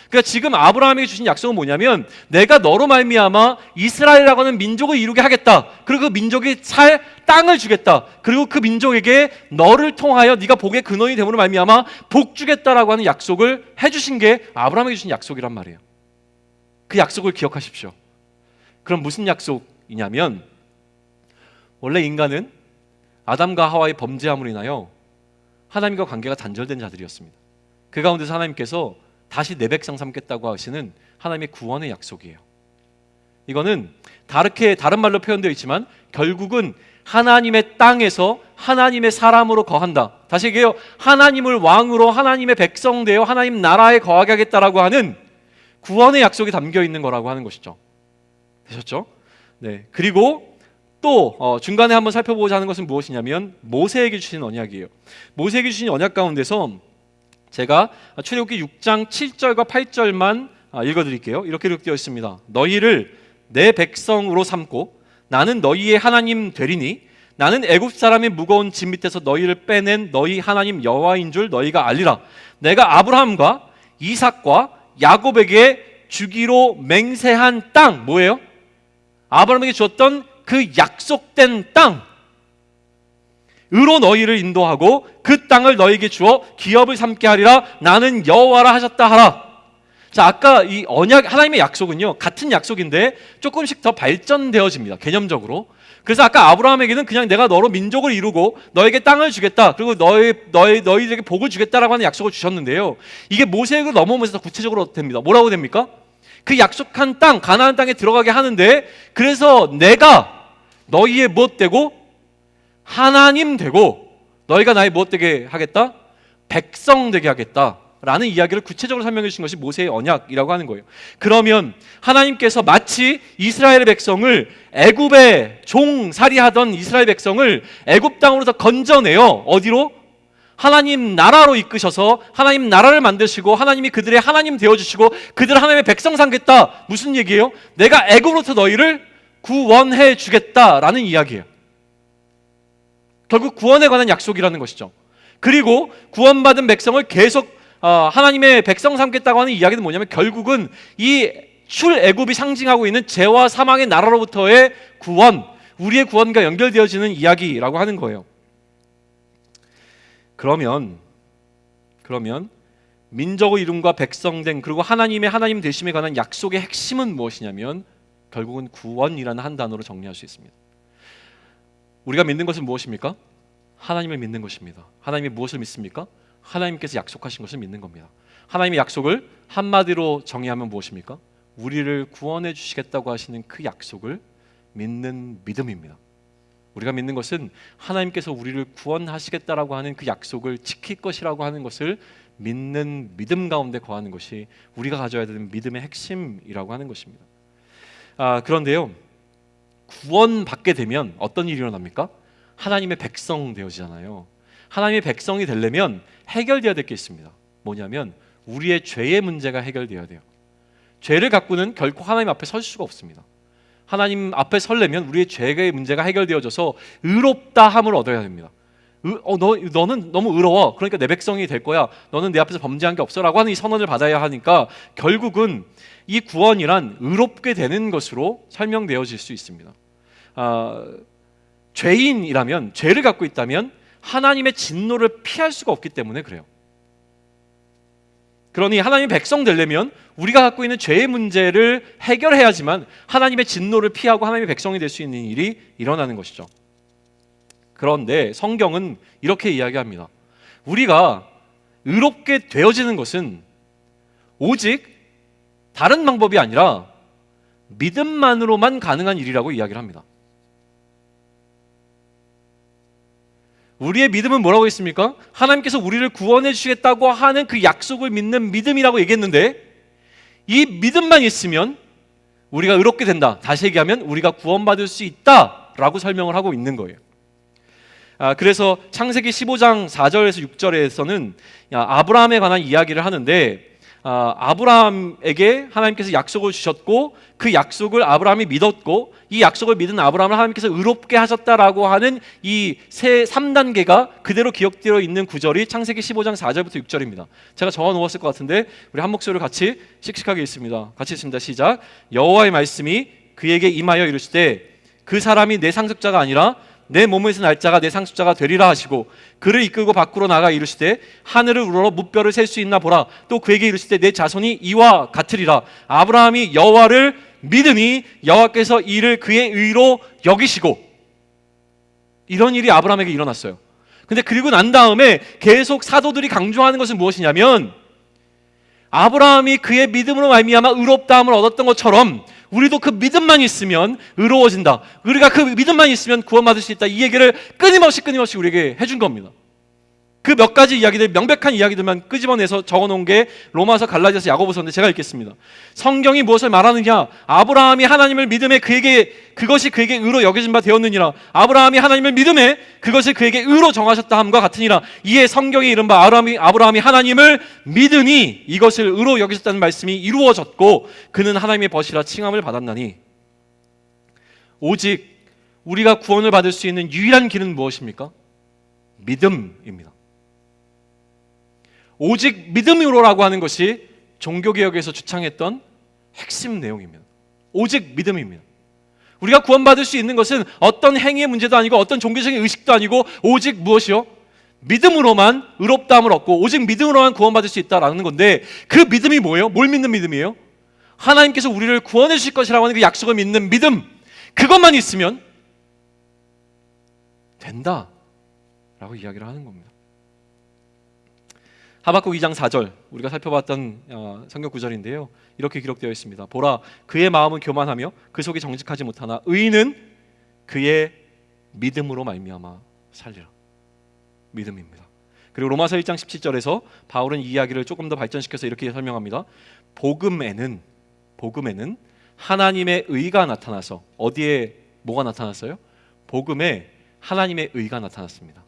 그러니까 지금 아브라함에게 주신 약속은 뭐냐면 내가 너로 말미암아 이스라엘이라고 하는 민족을 이루게 하겠다. 그리고 그 민족이 살 땅을 주겠다. 그리고 그 민족에게 너를 통하여 네가 복의 근원이 됨으로 말미암아 복 주겠다라고 하는 약속을 해주신 게 아브라함에게 주신 약속이란 말이에요. 그 약속을 기억하십시오. 그럼 무슨 약속이냐면 원래 인간은 아담과 하와의 범죄함으로 인하여 하나님과 관계가 단절된 자들이었습니다. 그 가운데서 하나님께서 다시 내 백성 삼겠다고 하시는 하나님의 구원의 약속이에요. 이거는 다른 말로 표현되어 있지만 결국은 하나님의 땅에서 하나님의 사람으로 거한다. 다시 얘기해요. 하나님을 왕으로 하나님의 백성 되어 하나님 나라에 거하게 하겠다라고 하는 구원의 약속이 담겨 있는 거라고 하는 것이죠. 되셨죠? 네. 그리고 또 중간에 한번 살펴보고자 하는 것은 무엇이냐면 모세에게 주신 언약이에요. 모세에게 주신 언약 가운데서 제가 출애굽기 6장 7절과 8절만 읽어드릴게요. 이렇게 기록되어 있습니다. 너희를 내 백성으로 삼고 나는 너희의 하나님 되리니 나는 애굽 사람의 무거운 짐 밑에서 너희를 빼낸 너희 하나님 여호와인 줄 너희가 알리라. 내가 아브라함과 이삭과 야곱에게 주기로 맹세한 땅 뭐예요? 아브라함에게 주었던 그 약속된 땅 으로 너희를 인도하고 그 땅을 너희에게 주어 기업을 삼게 하리라. 나는 여호와라 하셨다 하라. 자, 아까 이 언약 하나님의 약속은요 같은 약속인데 조금씩 더 발전되어집니다. 개념적으로. 그래서 아까 아브라함에게는 그냥 내가 너로 민족을 이루고 너에게 땅을 주겠다. 그리고 너희들에게 복을 주겠다라고 하는 약속을 주셨는데요. 이게 모세에게 넘어오면서 더 구체적으로 됩니다. 뭐라고 됩니까? 그 약속한 땅 가나안 땅에 들어가게 하는데 그래서 내가 너희의 무엇 되고 하나님 되고 너희가 나의 무엇 되게 하겠다? 백성 되게 하겠다 라는 이야기를 구체적으로 설명해 주신 것이 모세의 언약이라고 하는 거예요. 그러면 하나님께서 마치 이스라엘의 백성을 애굽에 종살이하던 이스라엘 백성을 애굽 땅으로서 건져내어 어디로? 하나님 나라로 이끄셔서 하나님 나라를 만드시고 하나님이 그들의 하나님 되어주시고 그들 하나님의 백성 삼겠다. 무슨 얘기예요? 내가 애굽으로부터 너희를 구원해 주겠다라는 이야기예요. 결국 구원에 관한 약속이라는 것이죠. 그리고 구원받은 백성을 계속 하나님의 백성 삼겠다고 하는 이야기는 뭐냐면 결국은 이 출애굽이 상징하고 있는 죄와 사망의 나라로부터의 구원, 우리의 구원과 연결되어지는 이야기라고 하는 거예요. 그러면 민족의 이름과 백성된 그리고 하나님의 하나님 되심에 관한 약속의 핵심은 무엇이냐면 결국은 구원이라는 한 단어로 정리할 수 있습니다. 우리가 믿는 것은 무엇입니까? 하나님을 믿는 것입니다. 하나님이 무엇을 믿습니까? 하나님께서 약속하신 것을 믿는 겁니다. 하나님의 약속을 한마디로 정의하면 무엇입니까? 우리를 구원해 주시겠다고 하시는 그 약속을 믿는 믿음입니다. 우리가 믿는 것은 하나님께서 우리를 구원하시겠다라고 하는 그 약속을 지킬 것이라고 하는 것을 믿는 믿음 가운데 거하는 것이 우리가 가져야 되는 믿음의 핵심이라고 하는 것입니다. 그런데요, 구원받게 되면 어떤 일이 일어납니까? 하나님의 백성 되어지잖아요. 하나님의 백성이 되려면 해결되어야 될 게 있습니다. 뭐냐면 우리의 죄의 문제가 해결되어야 돼요. 죄를 갖고는 결코 하나님 앞에 설 수가 없습니다. 하나님 앞에 설려면 우리의 죄의 문제가 해결되어져서 의롭다 함을 얻어야 됩니다. 너는 너무 의로워. 그러니까 내 백성이 될 거야. 너는 내 앞에서 범죄한 게 없어라고 하는 이 선언을 받아야 하니까 결국은 이 구원이란 의롭게 되는 것으로 설명되어질 수 있습니다. 죄인이라면, 죄를 갖고 있다면 하나님의 진노를 피할 수가 없기 때문에 그래요. 그러니 하나님의 백성 되려면 우리가 갖고 있는 죄의 문제를 해결해야지만 하나님의 진노를 피하고 하나님의 백성이 될 수 있는 일이 일어나는 것이죠. 그런데 성경은 이렇게 이야기합니다. 우리가 의롭게 되어지는 것은 오직 다른 방법이 아니라 믿음만으로만 가능한 일이라고 이야기를 합니다. 우리의 믿음은 뭐라고 했습니까? 하나님께서 우리를 구원해 주시겠다고 하는 그 약속을 믿는 믿음이라고 얘기했는데 이 믿음만 있으면 우리가 의롭게 된다. 다시 얘기하면 우리가 구원받을 수 있다라고 설명을 하고 있는 거예요. 그래서 창세기 15장 4절에서 6절에서는 아브라함에 관한 이야기를 하는데, 아브라함에게 하나님께서 약속을 주셨고 그 약속을 아브라함이 믿었고 이 약속을 믿은 아브라함을 하나님께서 의롭게 하셨다라고 하는 이 3단계가 그대로 기억되어 있는 구절이 창세기 15장 4절부터 6절입니다. 제가 적어 놓았을 것 같은데 우리 한 목소리로 같이 씩씩하게 읽습니다. 같이 읽습니다. 시작. 여호와의 말씀이 그에게 임하여 이르시되 그 사람이 내 상속자가 아니라 내 몸에서 날짜가 내 상속자가 되리라 하시고 그를 이끌고 밖으로 나가 이르시되 하늘을 우러러 무뼈를 셀 수 있나 보라. 또 그에게 이르시되 내 자손이 이와 같으리라. 아브라함이 여호와를 믿으니 여호와께서 이를 그의 의로 여기시고, 이런 일이 아브라함에게 일어났어요. 근데 그리고 난 다음에 계속 사도들이 강조하는 것은 무엇이냐면, 아브라함이 그의 믿음으로 말미암아 의롭다함을 얻었던 것처럼 우리도 그 믿음만 있으면 의로워진다. 우리가 그 믿음만 있으면 구원받을 수 있다. 이 얘기를 끊임없이 우리에게 해준 겁니다. 그 몇 가지 이야기들, 명백한 이야기들만 끄집어내서 적어놓은 게 로마서, 갈라디아서, 야고보서인데 제가 읽겠습니다. 성경이 무엇을 말하느냐? 아브라함이 하나님을 믿음에 그것이 그에게 의로 여겨진 바 되었느니라. 아브라함이 하나님을 믿음에 그것을 그에게 의로 정하셨다 함과 같으니라. 이에 성경이 이른바 아브라함이 하나님을 믿으니 이것을 의로 여기셨다는 말씀이 이루어졌고 그는 하나님의 벗이라 칭함을 받았나니. 오직 우리가 구원을 받을 수 있는 유일한 길은 무엇입니까? 믿음입니다. 오직 믿음으로라고 하는 것이 종교개혁에서 주창했던 핵심 내용입니다. 오직 믿음입니다. 우리가 구원받을 수 있는 것은 어떤 행위의 문제도 아니고 어떤 종교적인 의식도 아니고 오직 무엇이요? 믿음으로만 의롭다함을 얻고 오직 믿음으로만 구원받을 수 있다라는 건데, 그 믿음이 뭐예요? 뭘 믿는 믿음이에요? 하나님께서 우리를 구원해 주실 것이라고 하는 그 약속을 믿는 믿음, 그것만 있으면 된다라고 이야기를 하는 겁니다. 하박국 2장 4절, 우리가 살펴봤던 성경 구절인데요. 이렇게 기록되어 있습니다. 보라, 그의 마음은 교만하며 그 속이 정직하지 못하나 의인은 그의 믿음으로 말미암아 살리라. 믿음입니다. 그리고 로마서 1장 17절에서 바울은 이 이야기를 조금 더 발전시켜서 이렇게 설명합니다. 복음에는 하나님의 의가 나타나서, 어디에 뭐가 나타났어요? 복음에 하나님의 의가 나타났습니다.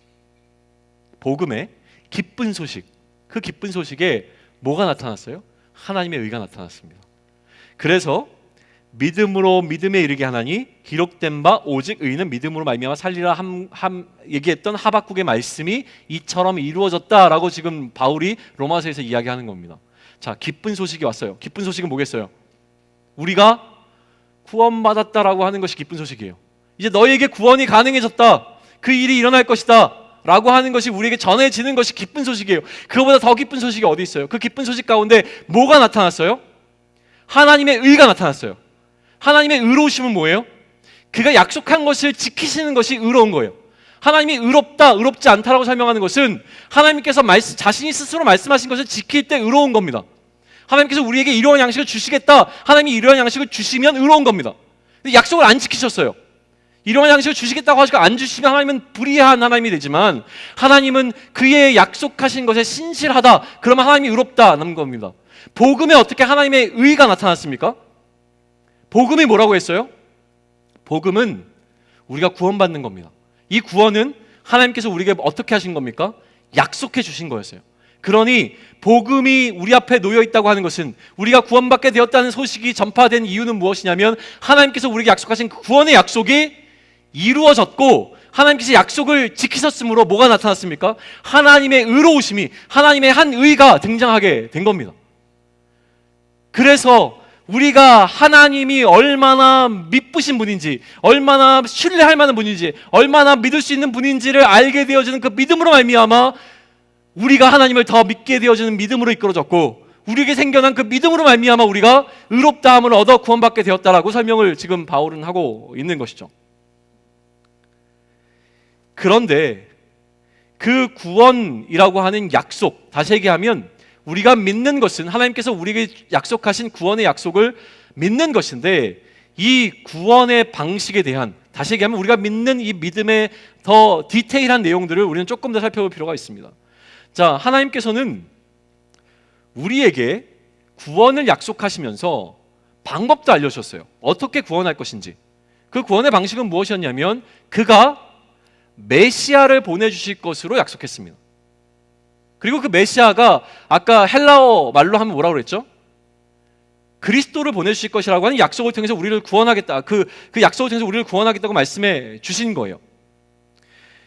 복음에 기쁜 소식, 그 기쁜 소식에 뭐가 나타났어요? 하나님의 의가 나타났습니다. 그래서 믿음으로 믿음에 이르게 하나니 기록된 바 오직 의인은 믿음으로 말미암아 살리라 얘기했던 하박국의 말씀이 이처럼 이루어졌다라고 지금 바울이 로마서에서 이야기하는 겁니다. 자, 기쁜 소식이 왔어요. 기쁜 소식은 뭐겠어요? 우리가 구원받았다라고 하는 것이 기쁜 소식이에요. 이제 너에게 구원이 가능해졌다. 그 일이 일어날 것이다 라고 하는 것이 우리에게 전해지는 것이 기쁜 소식이에요. 그거보다 더 기쁜 소식이 어디 있어요? 그 기쁜 소식 가운데 뭐가 나타났어요? 하나님의 의가 나타났어요. 하나님의 의로우심은 뭐예요? 그가 약속한 것을 지키시는 것이 의로운 거예요. 하나님이 의롭다, 의롭지 않다라고 설명하는 것은 하나님께서 자신이 스스로 말씀하신 것을 지킬 때 의로운 겁니다. 하나님께서 우리에게 이러한 양식을 주시겠다, 하나님이 이러한 양식을 주시면 의로운 겁니다. 근데 약속을 안 지키셨어요. 이러한 양식을 주시겠다고 하시고 안 주시면 하나님은 불의한 하나님이 되지만, 하나님은 그의 약속하신 것에 신실하다, 그러면 하나님이 의롭다는 겁니다. 복음에 어떻게 하나님의 의가 나타났습니까? 복음이 뭐라고 했어요? 복음은 우리가 구원받는 겁니다. 이 구원은 하나님께서 우리에게 어떻게 하신 겁니까? 약속해 주신 거였어요. 그러니 복음이 우리 앞에 놓여 있다고 하는 것은, 우리가 구원받게 되었다는 소식이 전파된 이유는 무엇이냐면, 하나님께서 우리에게 약속하신 그 구원의 약속이 이루어졌고 하나님께서 약속을 지키셨으므로 뭐가 나타났습니까? 하나님의 의로우심이, 하나님의 한 의가 등장하게 된 겁니다. 그래서 우리가 하나님이 얼마나 미쁘신 분인지, 얼마나 신뢰할 만한 분인지, 얼마나 믿을 수 있는 분인지를 알게 되어지는 그 믿음으로 말미암아 우리가 하나님을 더 믿게 되어지는 믿음으로 이끌어졌고, 우리에게 생겨난 그 믿음으로 말미암아 우리가 의롭다함을 얻어 구원받게 되었다라고 설명을 지금 바울은 하고 있는 것이죠. 그런데 그 구원이라고 하는 약속, 다시 얘기하면 우리가 믿는 것은 하나님께서 우리에게 약속하신 구원의 약속을 믿는 것인데, 이 구원의 방식에 대한, 다시 얘기하면 우리가 믿는 이 믿음의 더 디테일한 내용들을 우리는 조금 더 살펴볼 필요가 있습니다. 자, 하나님께서는 우리에게 구원을 약속하시면서 방법도 알려주셨어요. 어떻게 구원할 것인지. 그 구원의 방식은 무엇이었냐면 그가 메시아를 보내주실 것으로 약속했습니다. 그리고 그 메시아가 아까 헬라어 말로 하면 뭐라고 그랬죠? 그리스도를 보내주실 것이라고 하는 약속을 통해서 우리를 구원하겠다. 그 약속을 통해서 우리를 구원하겠다고 말씀해 주신 거예요.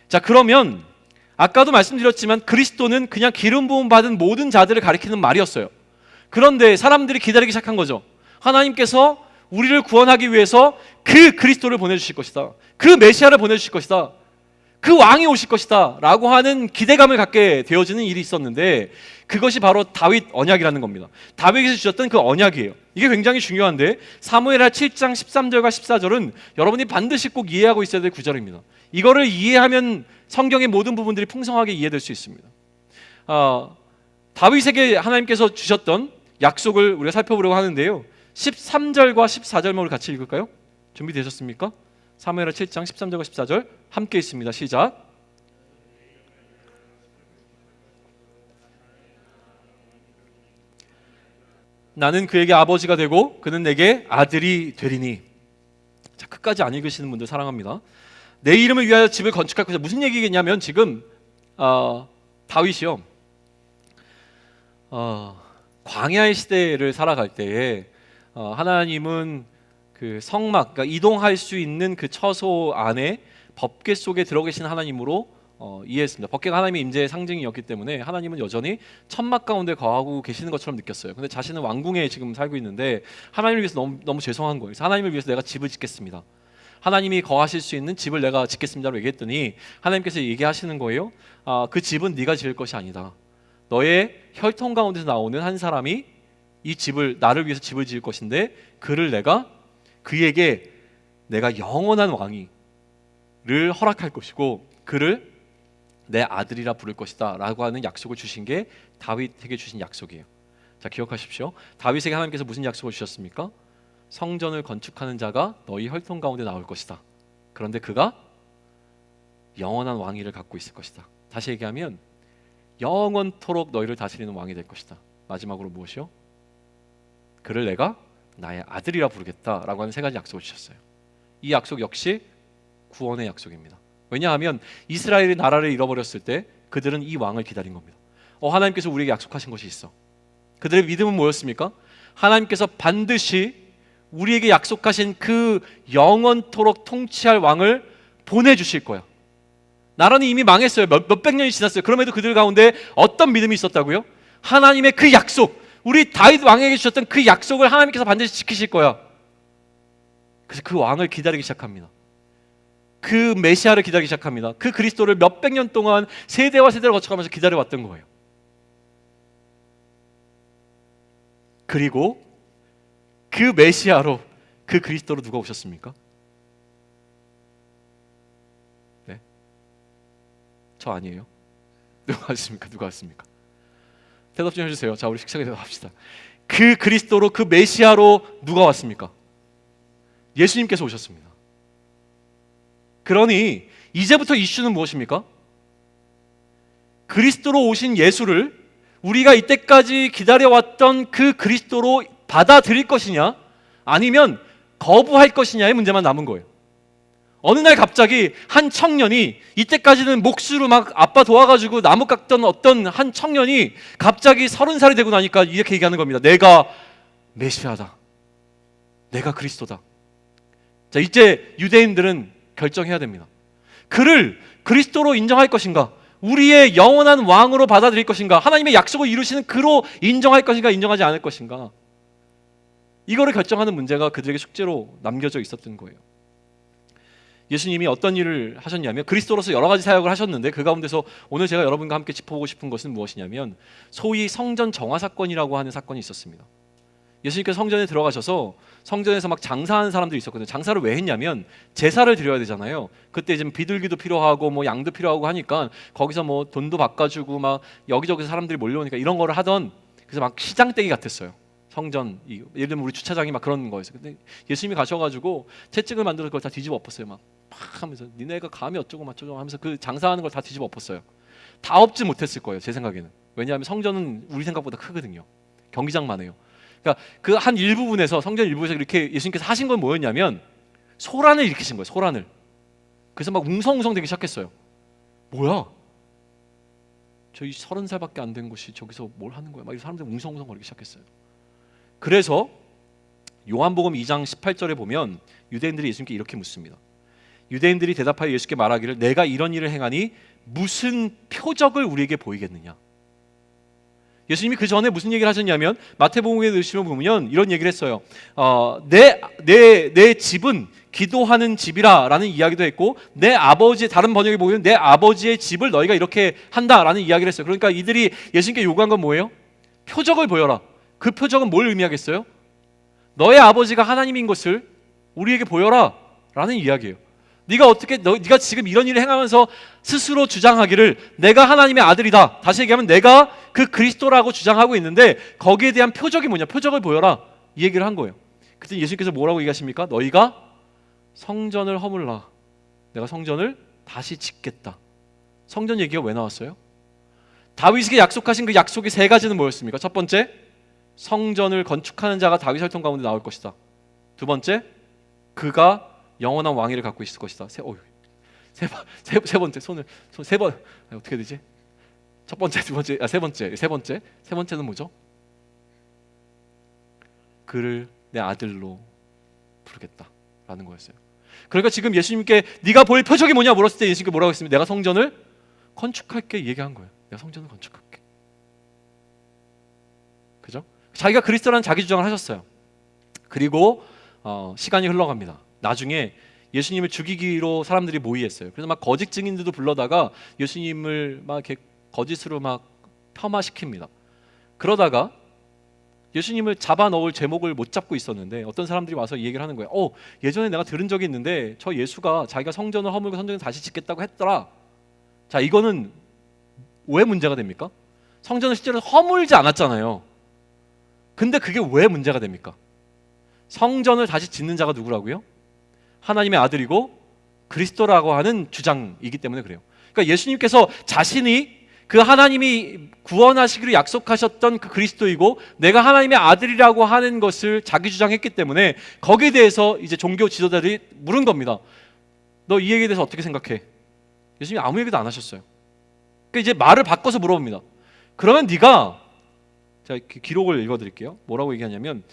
자, 그러면 아까도 말씀드렸지만 그리스도는 그냥 기름 부음 받은 모든 자들을 가리키는 말이었어요. 그런데 사람들이 기다리기 시작한 거죠. 하나님께서 우리를 구원하기 위해서 그 그리스도를 보내주실 것이다. 그 메시아를 보내주실 것이다. 그 왕이 오실 것이다 라고 하는 기대감을 갖게 되어지는 일이 있었는데 그것이 바로 다윗 언약이라는 겁니다. 다윗에게 주셨던 그 언약이에요. 이게 굉장히 중요한데 사무엘하 7장 13절과 14절은 여러분이 반드시 꼭 이해하고 있어야 될 구절입니다. 이거를 이해하면 성경의 모든 부분들이 풍성하게 이해될 수 있습니다. 다윗에게 하나님께서 주셨던 약속을 우리가 살펴보려고 하는데요. 13절과 14절만 우리 같이 읽을까요? 준비되셨습니까? 사무엘하 7장 13절과 14절 함께 있습니다. 시작. 나는 그에게 아버지가 되고 그는 내게 아들이 되리니. 자, 끝까지 안 읽으시는 분들 사랑합니다. 내 이름을 위하여 집을 건축할 것이다. 무슨 얘기겠냐면 지금 다윗이요. 광야의 시대를 살아갈 때에 하나님은 그 성막, 그러니까 이동할 수 있는 그 처소 안에 법궤 속에 들어 계신 하나님으로 이해했습니다. 법궤가 하나님의 임재의 상징이었기 때문에 하나님은 여전히 천막 가운데 거하고 계시는 것처럼 느꼈어요. 근데 자신은 왕궁에 지금 살고 있는데 하나님을 위해서 너무 죄송한 거예요. 그래서 하나님을 위해서 내가 집을 짓겠습니다. 하나님이 거하실 수 있는 집을 내가 짓겠습니다라고 얘기했더니 하나님께서 얘기하시는 거예요. 그 집은 네가 지을 것이 아니다. 너의 혈통 가운데서 나오는 한 사람이 이 집을 나를 위해서 집을 지을 것인데 그에게 내가 영원한 왕위를 허락할 것이고 그를 내 아들이라 부를 것이다 라고 하는 약속을 주신 게 다윗에게 주신 약속이에요. 자, 기억하십시오. 다윗에게 하나님께서 무슨 약속을 주셨습니까? 성전을 건축하는 자가 너희 혈통 가운데 나올 것이다. 그런데 그가 영원한 왕위를 갖고 있을 것이다. 다시 얘기하면 영원토록 너희를 다스리는 왕이 될 것이다. 마지막으로 무엇이요? 그를 내가 나의 아들이라 부르겠다라고 하는 세 가지 약속을 주셨어요. 이 약속 역시 구원의 약속입니다. 왜냐하면 이스라엘이 나라를 잃어버렸을 때 그들은 이 왕을 기다린 겁니다. 하나님께서 우리에게 약속하신 것이 있어. 그들의 믿음은 뭐였습니까? 하나님께서 반드시 우리에게 약속하신 그 영원토록 통치할 왕을 보내주실 거야. 나라는 이미 망했어요. 몇백 년이 지났어요. 그럼에도 그들 가운데 어떤 믿음이 있었다고요? 하나님의 그 약속, 우리 다윗 왕에게 주셨던 그 약속을 하나님께서 반드시 지키실 거야. 그래서 그 왕을 기다리기 시작합니다. 그 메시아를 기다리기 시작합니다. 그 그리스도를 몇백 년 동안 세대와 세대를 거쳐가면서 기다려왔던 거예요. 그리고 그 메시아로 그 그리스도로 누가 오셨습니까? 네? 저 아니에요? 누가 왔습니까? 누가 왔습니까? 대답 좀 해주세요. 자, 우리 식사에 대답합시다. 그 그리스도로 그 메시아로 누가 왔습니까? 예수님께서 오셨습니다. 그러니 이제부터 이슈는 무엇입니까? 그리스도로 오신 예수를 우리가 이때까지 기다려왔던 그 그리스도로 받아들일 것이냐 아니면 거부할 것이냐의 문제만 남은 거예요. 어느 날 갑자기 한 청년이 이때까지는 몫으로 막 아빠 도와가지고 나무 깎던 어떤 한 청년이 갑자기 30살이 되고 나니까 이렇게 얘기하는 겁니다. 내가 메시아다. 내가 그리스도다. 자, 이제 유대인들은 결정해야 됩니다. 그를 그리스도로 인정할 것인가? 우리의 영원한 왕으로 받아들일 것인가? 하나님의 약속을 이루시는 그로 인정할 것인가? 인정하지 않을 것인가? 이거를 결정하는 문제가 그들에게 숙제로 남겨져 있었던 거예요. 예수님이 어떤 일을 하셨냐면 그리스도로서 여러 가지 사역을 하셨는데 그 가운데서 오늘 제가 여러분과 함께 짚어보고 싶은 것은 무엇이냐면 소위 성전 정화 사건이라고 하는 사건이 있었습니다. 예수님께서 성전에 들어가셔서 성전에서 막 장사하는 사람들이 있었거든요. 장사를 왜 했냐면 제사를 드려야 되잖아요. 그때 지금 비둘기도 필요하고 뭐 양도 필요하고 하니까 거기서 뭐 돈도 바꿔주고 막 여기저기서 사람들이 몰려오니까 이런 거를 하던, 그래서 막 시장떼기 같았어요. 성전, 예를 들면 우리 주차장이 막 그런 거였어요. 근데 예수님이 가셔가지고 채찍을 만들어서 그걸 다 뒤집어 엎었어요. 막 하면서 니네가 감히 어쩌고 저쩌고 하면서 그 장사하는 걸 다 뒤집어 엎었어요. 다 엎지 못했을 거예요, 제 생각에는. 왜냐하면 성전은 우리 생각보다 크거든요. 경기장만 해요. 그러니까 그 한 일부분에서 성전 일부에서 이렇게 예수님께서 하신 건 뭐였냐면 소란을 일으키신 거예요. 소란을. 그래서 막 웅성웅성 되기 시작했어요. 뭐야? 저희 30살밖에 안 된 것이 저기서 뭘 하는 거야? 막 사람들이 웅성웅성 거리기 시작했어요. 그래서 요한복음 2장 18절에 보면 유대인들이 예수님께 이렇게 묻습니다. 유대인들이 대답하여 예수께 말하기를 내가 이런 일을 행하니 무슨 표적을 우리에게 보이겠느냐? 예수님이 그 전에 무슨 얘기를 하셨냐면 마태복음에 보면 이런 얘기를 했어요. 내 집은 기도하는 집이라라는 이야기도 했고 내 아버지 다른 번역에 보면 내 아버지의 집을 너희가 이렇게 한다라는 이야기를 했어요. 그러니까 이들이 예수님께 요구한 건 뭐예요? 표적을 보여라. 그 표적은 뭘 의미하겠어요? 너의 아버지가 하나님인 것을 우리에게 보여라라는 이야기예요. 네가 지금 이런 일을 행하면서 스스로 주장하기를 내가 하나님의 아들이다. 다시 얘기하면 내가 그 그리스도라고 주장하고 있는데 거기에 대한 표적이 뭐냐? 표적을 보여라. 이 얘기를 한 거예요. 그때 예수님께서 뭐라고 얘기하십니까? 너희가 성전을 허물라. 내가 성전을 다시 짓겠다. 성전 얘기가 왜 나왔어요? 다윗에게 약속하신 그 약속이 세 가지는 뭐였습니까? 첫 번째, 성전을 건축하는 자가 다윗 혈통 가운데 나올 것이다. 두 번째, 그가 영원한 왕위를 갖고 있을 것이다. 세 번째 세 번 어떻게 되지? 첫 번째, 두 번째, 세 번째는 뭐죠? 그를 내 아들로 부르겠다라는 거였어요. 그러니까 지금 예수님께 네가 보일 표적이 뭐냐 물었을 때 예수님께 뭐라고 했습니까? 내가 성전을 건축할게 얘기한 거예요. 내가 성전을 건축할게. 그죠? 자기가 그리스도라는 자기 주장을 하셨어요. 그리고 시간이 흘러갑니다. 나중에 예수님을 죽이기로 사람들이 모의했어요. 그래서 막 거짓 증인들도 불러다가 예수님을 막 이렇게 거짓으로 막 폄하시킵니다. 그러다가 예수님을 잡아 넣을 제목을 못 잡고 있었는데 어떤 사람들이 와서 이 얘기를 하는 거예요. 예전에 내가 들은 적이 있는데 저 예수가 자기가 성전을 허물고 성전을 다시 짓겠다고 했더라. 자, 이거는 왜 문제가 됩니까? 성전을 실제로 허물지 않았잖아요. 근데 그게 왜 문제가 됩니까? 성전을 다시 짓는 자가 누구라고요? 하나님의 아들이고 그리스도라고 하는 주장이기 때문에 그래요. 그러니까 예수님께서 자신이 그 하나님이 구원하시기로 약속하셨던 그 그리스도이고 내가 하나님의 아들이라고 하는 것을 자기 주장했기 때문에 거기에 대해서 이제 종교 지도자들이 물은 겁니다. 너 이 얘기에 대해서 어떻게 생각해? 예수님이 아무 얘기도 안 하셨어요. 그러니까 이제 말을 바꿔서 물어봅니다. 그러면 네가 자, 기록을 읽어드릴게요. 뭐라고 얘기하냐면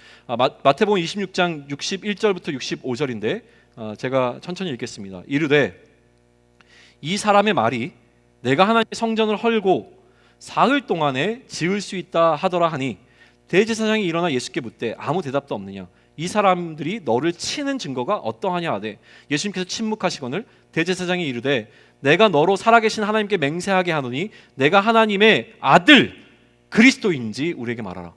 마태복음 26장 61절부터 65절인데 제가 천천히 읽겠습니다. 이르되 이 사람의 말이 내가 하나님의 성전을 헐고 사흘 동안에 지을 수 있다 하더라 하니 대제사장이 일어나 예수께 묻되 아무 대답도 없느냐. 이 사람들이 너를 치는 증거가 어떠하냐 하되 예수님께서 침묵하시거늘 대제사장이 이르되 내가 너로 살아계신 하나님께 맹세하게 하노니 내가 하나님의 아들 그리스도인지 우리에게 말하라.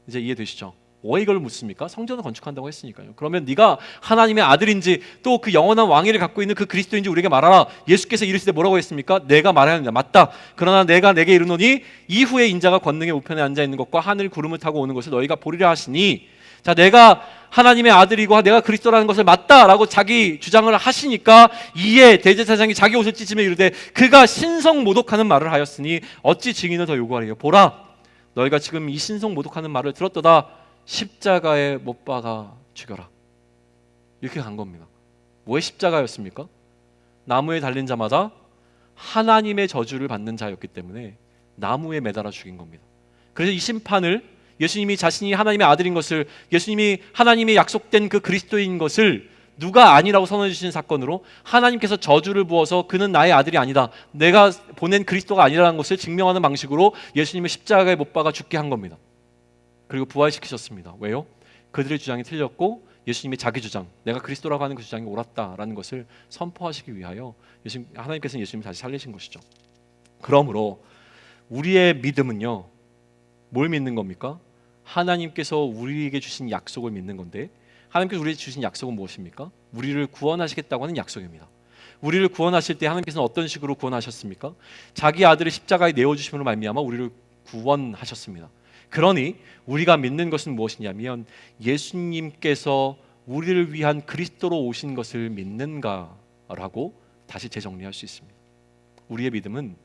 이제 이해되시죠? 왜 이걸 묻습니까? 성전을 건축한다고 했으니까요. 그러면 네가 하나님의 아들인지 또 그 영원한 왕위를 갖고 있는 그 그리스도인지 우리에게 말하라. 예수께서 이르시되 뭐라고 했습니까? 내가 말하느냐 맞다. 그러나 내가 내게 이르노니 이후에 인자가 권능의 우편에 앉아 있는 것과 하늘 구름을 타고 오는 것을 너희가 보리라 하시니 자 내가 하나님의 아들이고 내가 그리스도라는 것을 맞다라고 자기 주장을 하시니까 이에 대제사장이 자기 옷을 찢으며 이르되 그가 신성모독하는 말을 하였으니 어찌 증인을 더 요구하리요. 보라 너희가 지금 이 신성모독하는 말을 들었도다. 십자가에 못 박아 죽여라. 이렇게 간 겁니다. 왜 십자가였습니까? 나무에 달린 자마다 하나님의 저주를 받는 자였기 때문에 나무에 매달아 죽인 겁니다. 그래서 이 심판을 예수님이 자신이 하나님의 아들인 것을 예수님이 하나님의 약속된 그 그리스도인 것을 누가 아니라고 선언해 주신 사건으로 하나님께서 저주를 부어서 그는 나의 아들이 아니다. 내가 보낸 그리스도가 아니라는 것을 증명하는 방식으로 예수님을 십자가에 못 박아 죽게 한 겁니다. 그리고 부활시키셨습니다. 왜요? 그들의 주장이 틀렸고 예수님의 자기 주장, 내가 그리스도라고 하는 그 주장이 옳았다라는 것을 선포하시기 위하여 하나님께서는 예수님을 다시 살리신 것이죠. 그러므로 우리의 믿음은요, 뭘 믿는 겁니까? 하나님께서 우리에게 주신 약속을 믿는 건데 하나님께서 우리에게 주신 약속은 무엇입니까? 우리를 구원하시겠다고 하는 약속입니다. 우리를 구원하실 때 하나님께서는 어떤 식으로 구원하셨습니까? 자기 아들을 십자가에 내어주심으로 말미암아 우리를 구원하셨습니다. 그러니 우리가 믿는 것은 무엇이냐면 예수님께서 우리를 위한 그리스도로 오신 것을 믿는가라고 다시 재정리할 수 있습니다. 우리의 믿음은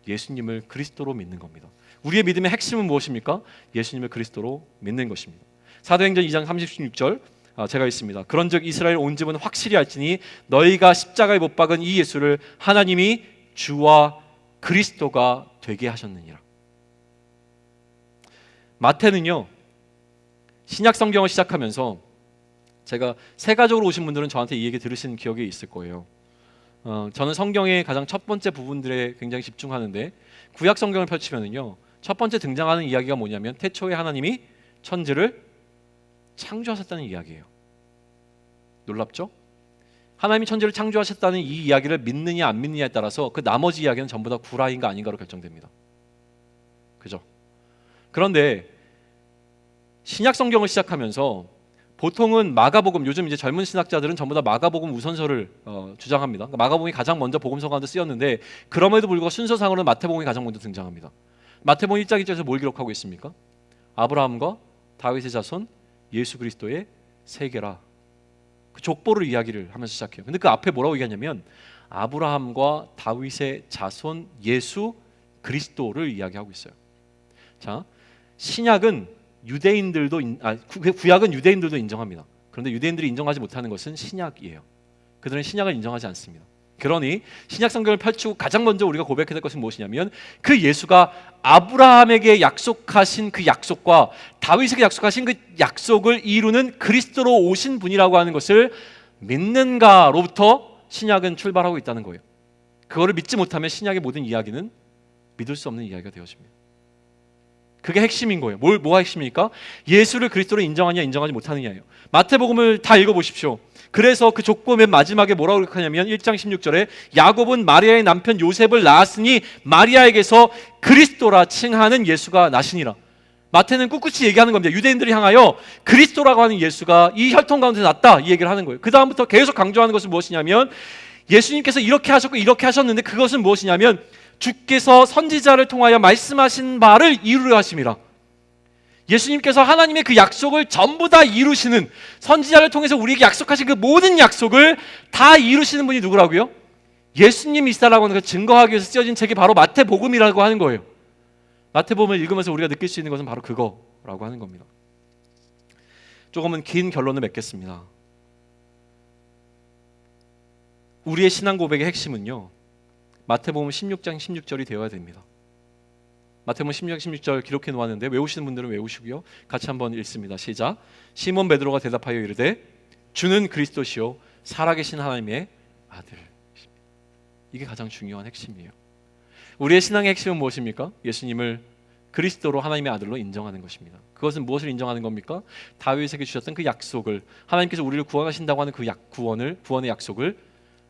예수님을 그리스도로 믿는 겁니다. 우리의 믿음의 핵심은 무엇입니까? 예수님을 그리스도로 믿는 것입니다. 사도행전 2장 36절 제가 있습니다. 그런즉 이스라엘 온 집은 확실히 알지니 너희가 십자가에 못 박은 이 예수를 하나님이 주와 그리스도가 되게 하셨느니라. 마태는요, 신약 성경을 시작하면서, 제가 세가적으로 오신 분들은 저한테 이 얘기 들으신 기억이 있을 거예요. 저는 성경의 가장 첫 번째 부분들에 굉장히 집중하는데, 구약 성경을 펼치면은요, 첫 번째 등장하는 이야기가 뭐냐면 태초에 하나님이 천지를 창조하셨다는 이야기예요. 놀랍죠? 하나님이 천지를 창조하셨다는 이 이야기를 믿느냐 안 믿느냐에 따라서 그 나머지 이야기는 전부 다 구라인가 아닌가로 결정됩니다. 그죠? 그런데 신약 성경을 시작하면서 보통은 마가복음, 요즘 이제 젊은 신학자들은 전부 다 마가복음 우선서를 주장합니다. 그러니까 마가복음이 가장 먼저 복음서 가운데 쓰였는데, 그럼에도 불구하고 순서상으로는 마태복음이 가장 먼저 등장합니다. 마태복음 1장 1절에서 뭘 기록하고 있습니까? 아브라함과 다윗의 자손 예수 그리스도의 세계라. 그 족보를 이야기를 하면서 시작해요. 근데 그 앞에 뭐라고 얘기하냐면 아브라함과 다윗의 자손 예수 그리스도를 이야기하고 있어요. 자, 신약은 유대인들도 구약은 유대인들도 인정합니다. 그런데 유대인들이 인정하지 못하는 것은 신약이에요. 그들은 신약을 인정하지 않습니다. 그러니 신약 성경을 펼치고 가장 먼저 우리가 고백해야 될 것은 무엇이냐면 그 예수가 아브라함에게 약속하신 그 약속과 다윗에게 약속하신 그 약속을 이루는 그리스도로 오신 분이라고 하는 것을 믿는가로부터 신약은 출발하고 있다는 거예요. 그거를 믿지 못하면 신약의 모든 이야기는 믿을 수 없는 이야기가 되어집니다. 그게 핵심인 거예요. 뭐가 핵심입니까? 예수를 그리스도로 인정하냐 인정하지 못하느냐예요. 마태복음을 다 읽어보십시오. 그래서 그 족보 맨 마지막에 뭐라고 기록하냐면 1장 16절에 야곱은 마리아의 남편 요셉을 낳았으니 마리아에게서 그리스도라 칭하는 예수가 나시니라. 마태는 꿋꿋이 얘기하는 겁니다. 유대인들을 향하여 그리스도라고 하는 예수가 이 혈통 가운데 났다, 이 얘기를 하는 거예요. 그 다음부터 계속 강조하는 것은 무엇이냐면 예수님께서 이렇게 하셨고 이렇게 하셨는데 그것은 무엇이냐면 주께서 선지자를 통하여 말씀하신 바를 이루려 하심이라. 예수님께서 하나님의 그 약속을 전부 다 이루시는, 선지자를 통해서 우리에게 약속하신 그 모든 약속을 다 이루시는 분이 누구라고요? 예수님이시다라고 하는 걸 증거하기 위해서 쓰여진 책이 바로 마태복음이라고 하는 거예요. 마태복음을 읽으면서 우리가 느낄 수 있는 것은 바로 그거라고 하는 겁니다. 조금은 긴 결론을 맺겠습니다. 우리의 신앙 고백의 핵심은요, 마태복음 16장 16절이 되어야 됩니다. 마태복음 16장 16절 기록해 놓았는데 외우시는 분들은 외우시고요. 같이 한번 읽습니다. 시작. 시몬 베드로가 대답하여 이르되 주는 그리스도시요 살아계신 하나님의 아들. 이게 가장 중요한 핵심이에요. 우리의 신앙의 핵심은 무엇입니까? 예수님을 그리스도로 하나님의 아들로 인정하는 것입니다. 그것은 무엇을 인정하는 겁니까? 다윗에게 주셨던 그 약속을, 하나님께서 우리를 구원하신다고 하는 그 구원의 약속을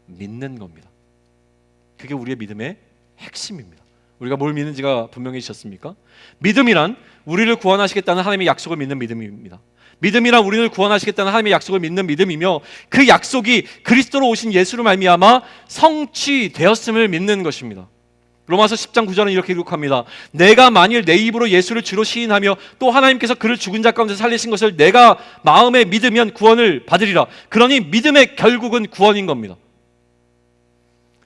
믿는 겁니다. 그게 우리의 믿음의 핵심입니다. 우리가 뭘 믿는지가 분명해지셨습니까? 믿음이란 우리를 구원하시겠다는 하나님의 약속을 믿는 믿음입니다. 믿음이란 우리를 구원하시겠다는 하나님의 약속을 믿는 믿음이며, 그 약속이 그리스도로 오신 예수로 말미암아 성취되었음을 믿는 것입니다. 로마서 10장 9절은 이렇게 기록합니다. 내가 만일 내 입으로 예수를 주로 시인하며 또 하나님께서 그를 죽은 자 가운데 살리신 것을 내가 마음에 믿으면 구원을 받으리라. 그러니 믿음의 결국은 구원인 겁니다.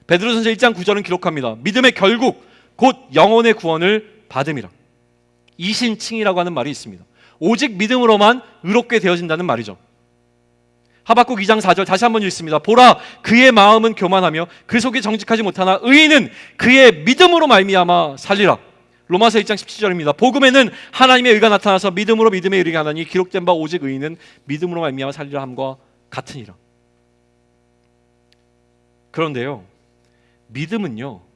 베드로전서 1장 9절은 기록합니다. 믿음의 결국 곧 영혼의 구원을 받음이라. 이신칭이라고 하는 말이 있습니다. 오직 믿음으로만 의롭게 되어진다는 말이죠. 하박국 2장 4절 다시 한번 읽습니다. 보라, 그의 마음은 교만하며 그 속이 정직하지 못하나 의인은 그의 믿음으로 말미암아 살리라. 로마서 1장 17절입니다. 복음에는 하나님의 의가 나타나서 믿음으로 믿음에 이르게 하나니 기록된 바 오직 의인은 믿음으로 말미암아 살리라 함과 같으니라. 그런데요, 믿음은요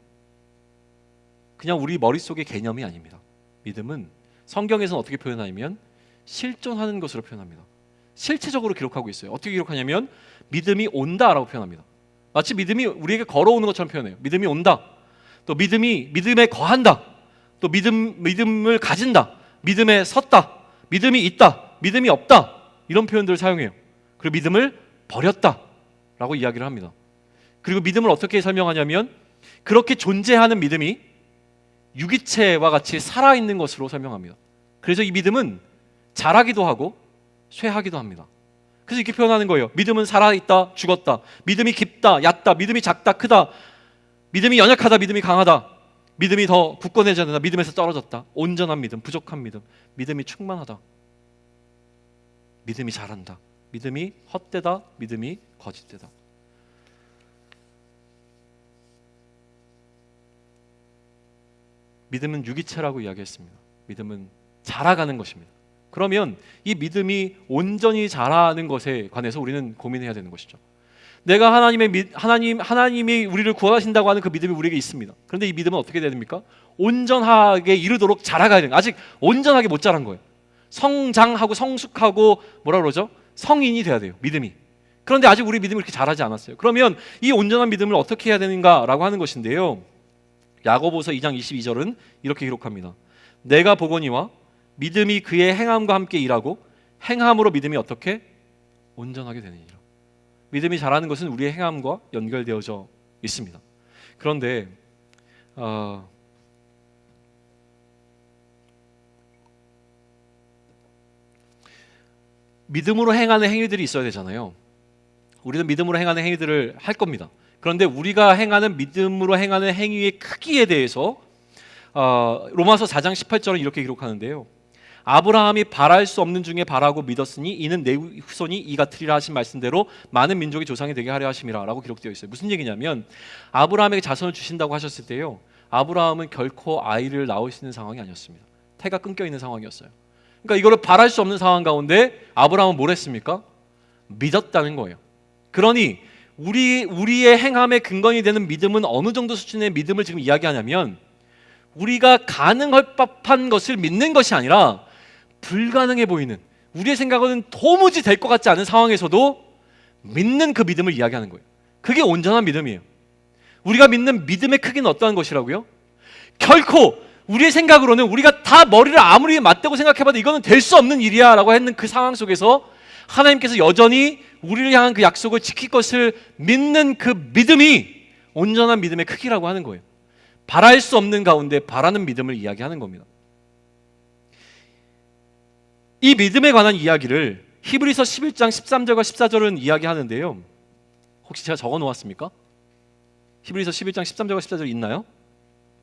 그냥 우리 머릿속의 개념이 아닙니다. 믿음은 성경에서는 어떻게 표현하냐면 실존하는 것으로 표현합니다. 실체적으로 기록하고 있어요. 어떻게 기록하냐면 믿음이 온다라고 표현합니다. 마치 믿음이 우리에게 걸어오는 것처럼 표현해요. 믿음이 온다. 또 믿음에 거한다. 또 믿음을 가진다. 믿음에 섰다. 믿음이 있다. 믿음이 없다. 이런 표현들을 사용해요. 그리고 믿음을 버렸다라고 이야기를 합니다. 그리고 믿음을 어떻게 설명하냐면 그렇게 존재하는 믿음이 유기체와 같이 살아있는 것으로 설명합니다. 그래서 이 믿음은 자라기도 하고 쇠하기도 합니다. 그래서 이렇게 표현하는 거예요. 믿음은 살아있다, 죽었다. 믿음이 깊다, 얕다. 믿음이 작다, 크다. 믿음이 연약하다, 믿음이 강하다. 믿음이 더 굳건해져야 된다, 믿음에서 떨어졌다. 온전한 믿음, 부족한 믿음. 믿음이 충만하다. 믿음이 잘한다, 믿음이 헛되다, 믿음이 거짓되다. 믿음은 유기체라고 이야기했습니다. 믿음은 자라가는 것입니다. 그러면 이 믿음이 온전히 자라는 것에 관해서 우리는 고민해야 되는 것이죠. 내가 하나님이 우리를 구원하신다고 하는 그 믿음이 우리에게 있습니다. 그런데 이 믿음은 어떻게 됩니까? 온전하게 이르도록 자라가야 되는, 아직 온전하게 못 자란 거예요. 성장하고 성숙하고 뭐라 그러죠? 성인이 돼야 돼요, 믿음이. 그런데 아직 우리 믿음이 그렇게 자라지 않았어요. 그러면 이 온전한 믿음을 어떻게 해야 되는가라고 하는 것인데요, 야고보서 2장 22절은 이렇게 기록합니다. 내가 보거니와 믿음이 그의 행함과 함께 일하고 행함으로 믿음이 어떻게 온전하게 되느니라. 믿음이 자라는 것은 우리의 행함과 연결되어져 있습니다. 그런데 믿음으로 행하는 행위들이 있어야 되잖아요. 우리는 믿음으로 행하는 행위들을 할 겁니다. 그런데 우리가 행하는 믿음으로 행하는 행위의 크기에 대해서 로마서 4장 18절은 이렇게 기록하는데요. 아브라함이 바랄 수 없는 중에 바라고 믿었으니 이는 내 후손이 이 같으리라 하신 말씀대로 많은 민족의 조상이 되게 하려 하심이라 라고 기록되어 있어요. 무슨 얘기냐면 아브라함에게 자손을 주신다고 하셨을 때요, 아브라함은 결코 아이를 낳을 수 있는 상황이 아니었습니다. 태가 끊겨 있는 상황이었어요. 그러니까 이거를 바랄 수 없는 상황 가운데 아브라함은 뭘 했습니까? 믿었다는 거예요. 그러니 우리의 행함의 근거이 되는 믿음은 어느 정도 수준의 믿음을 지금 이야기하냐면, 우리가 가능할 법한 것을 믿는 것이 아니라 불가능해 보이는, 우리의 생각은 도무지 될 것 같지 않은 상황에서도 믿는 그 믿음을 이야기하는 거예요. 그게 온전한 믿음이에요. 우리가 믿는 믿음의 크기는 어떠한 것이라고요? 결코 우리의 생각으로는 우리가 다 머리를 아무리 맞대고 생각해봐도 이거는 될 수 없는 일이야 라고 했는 그 상황 속에서 하나님께서 여전히 우리를 향한 그 약속을 지킬 것을 믿는 그 믿음이 온전한 믿음의 크기라고 하는 거예요. 바랄 수 없는 가운데 바라는 믿음을 이야기하는 겁니다. 이 믿음에 관한 이야기를 히브리서 11장 13절과 14절은 이야기하는데요, 혹시 제가 적어 놓았습니까? 히브리서 11장 13절과 14절 있나요?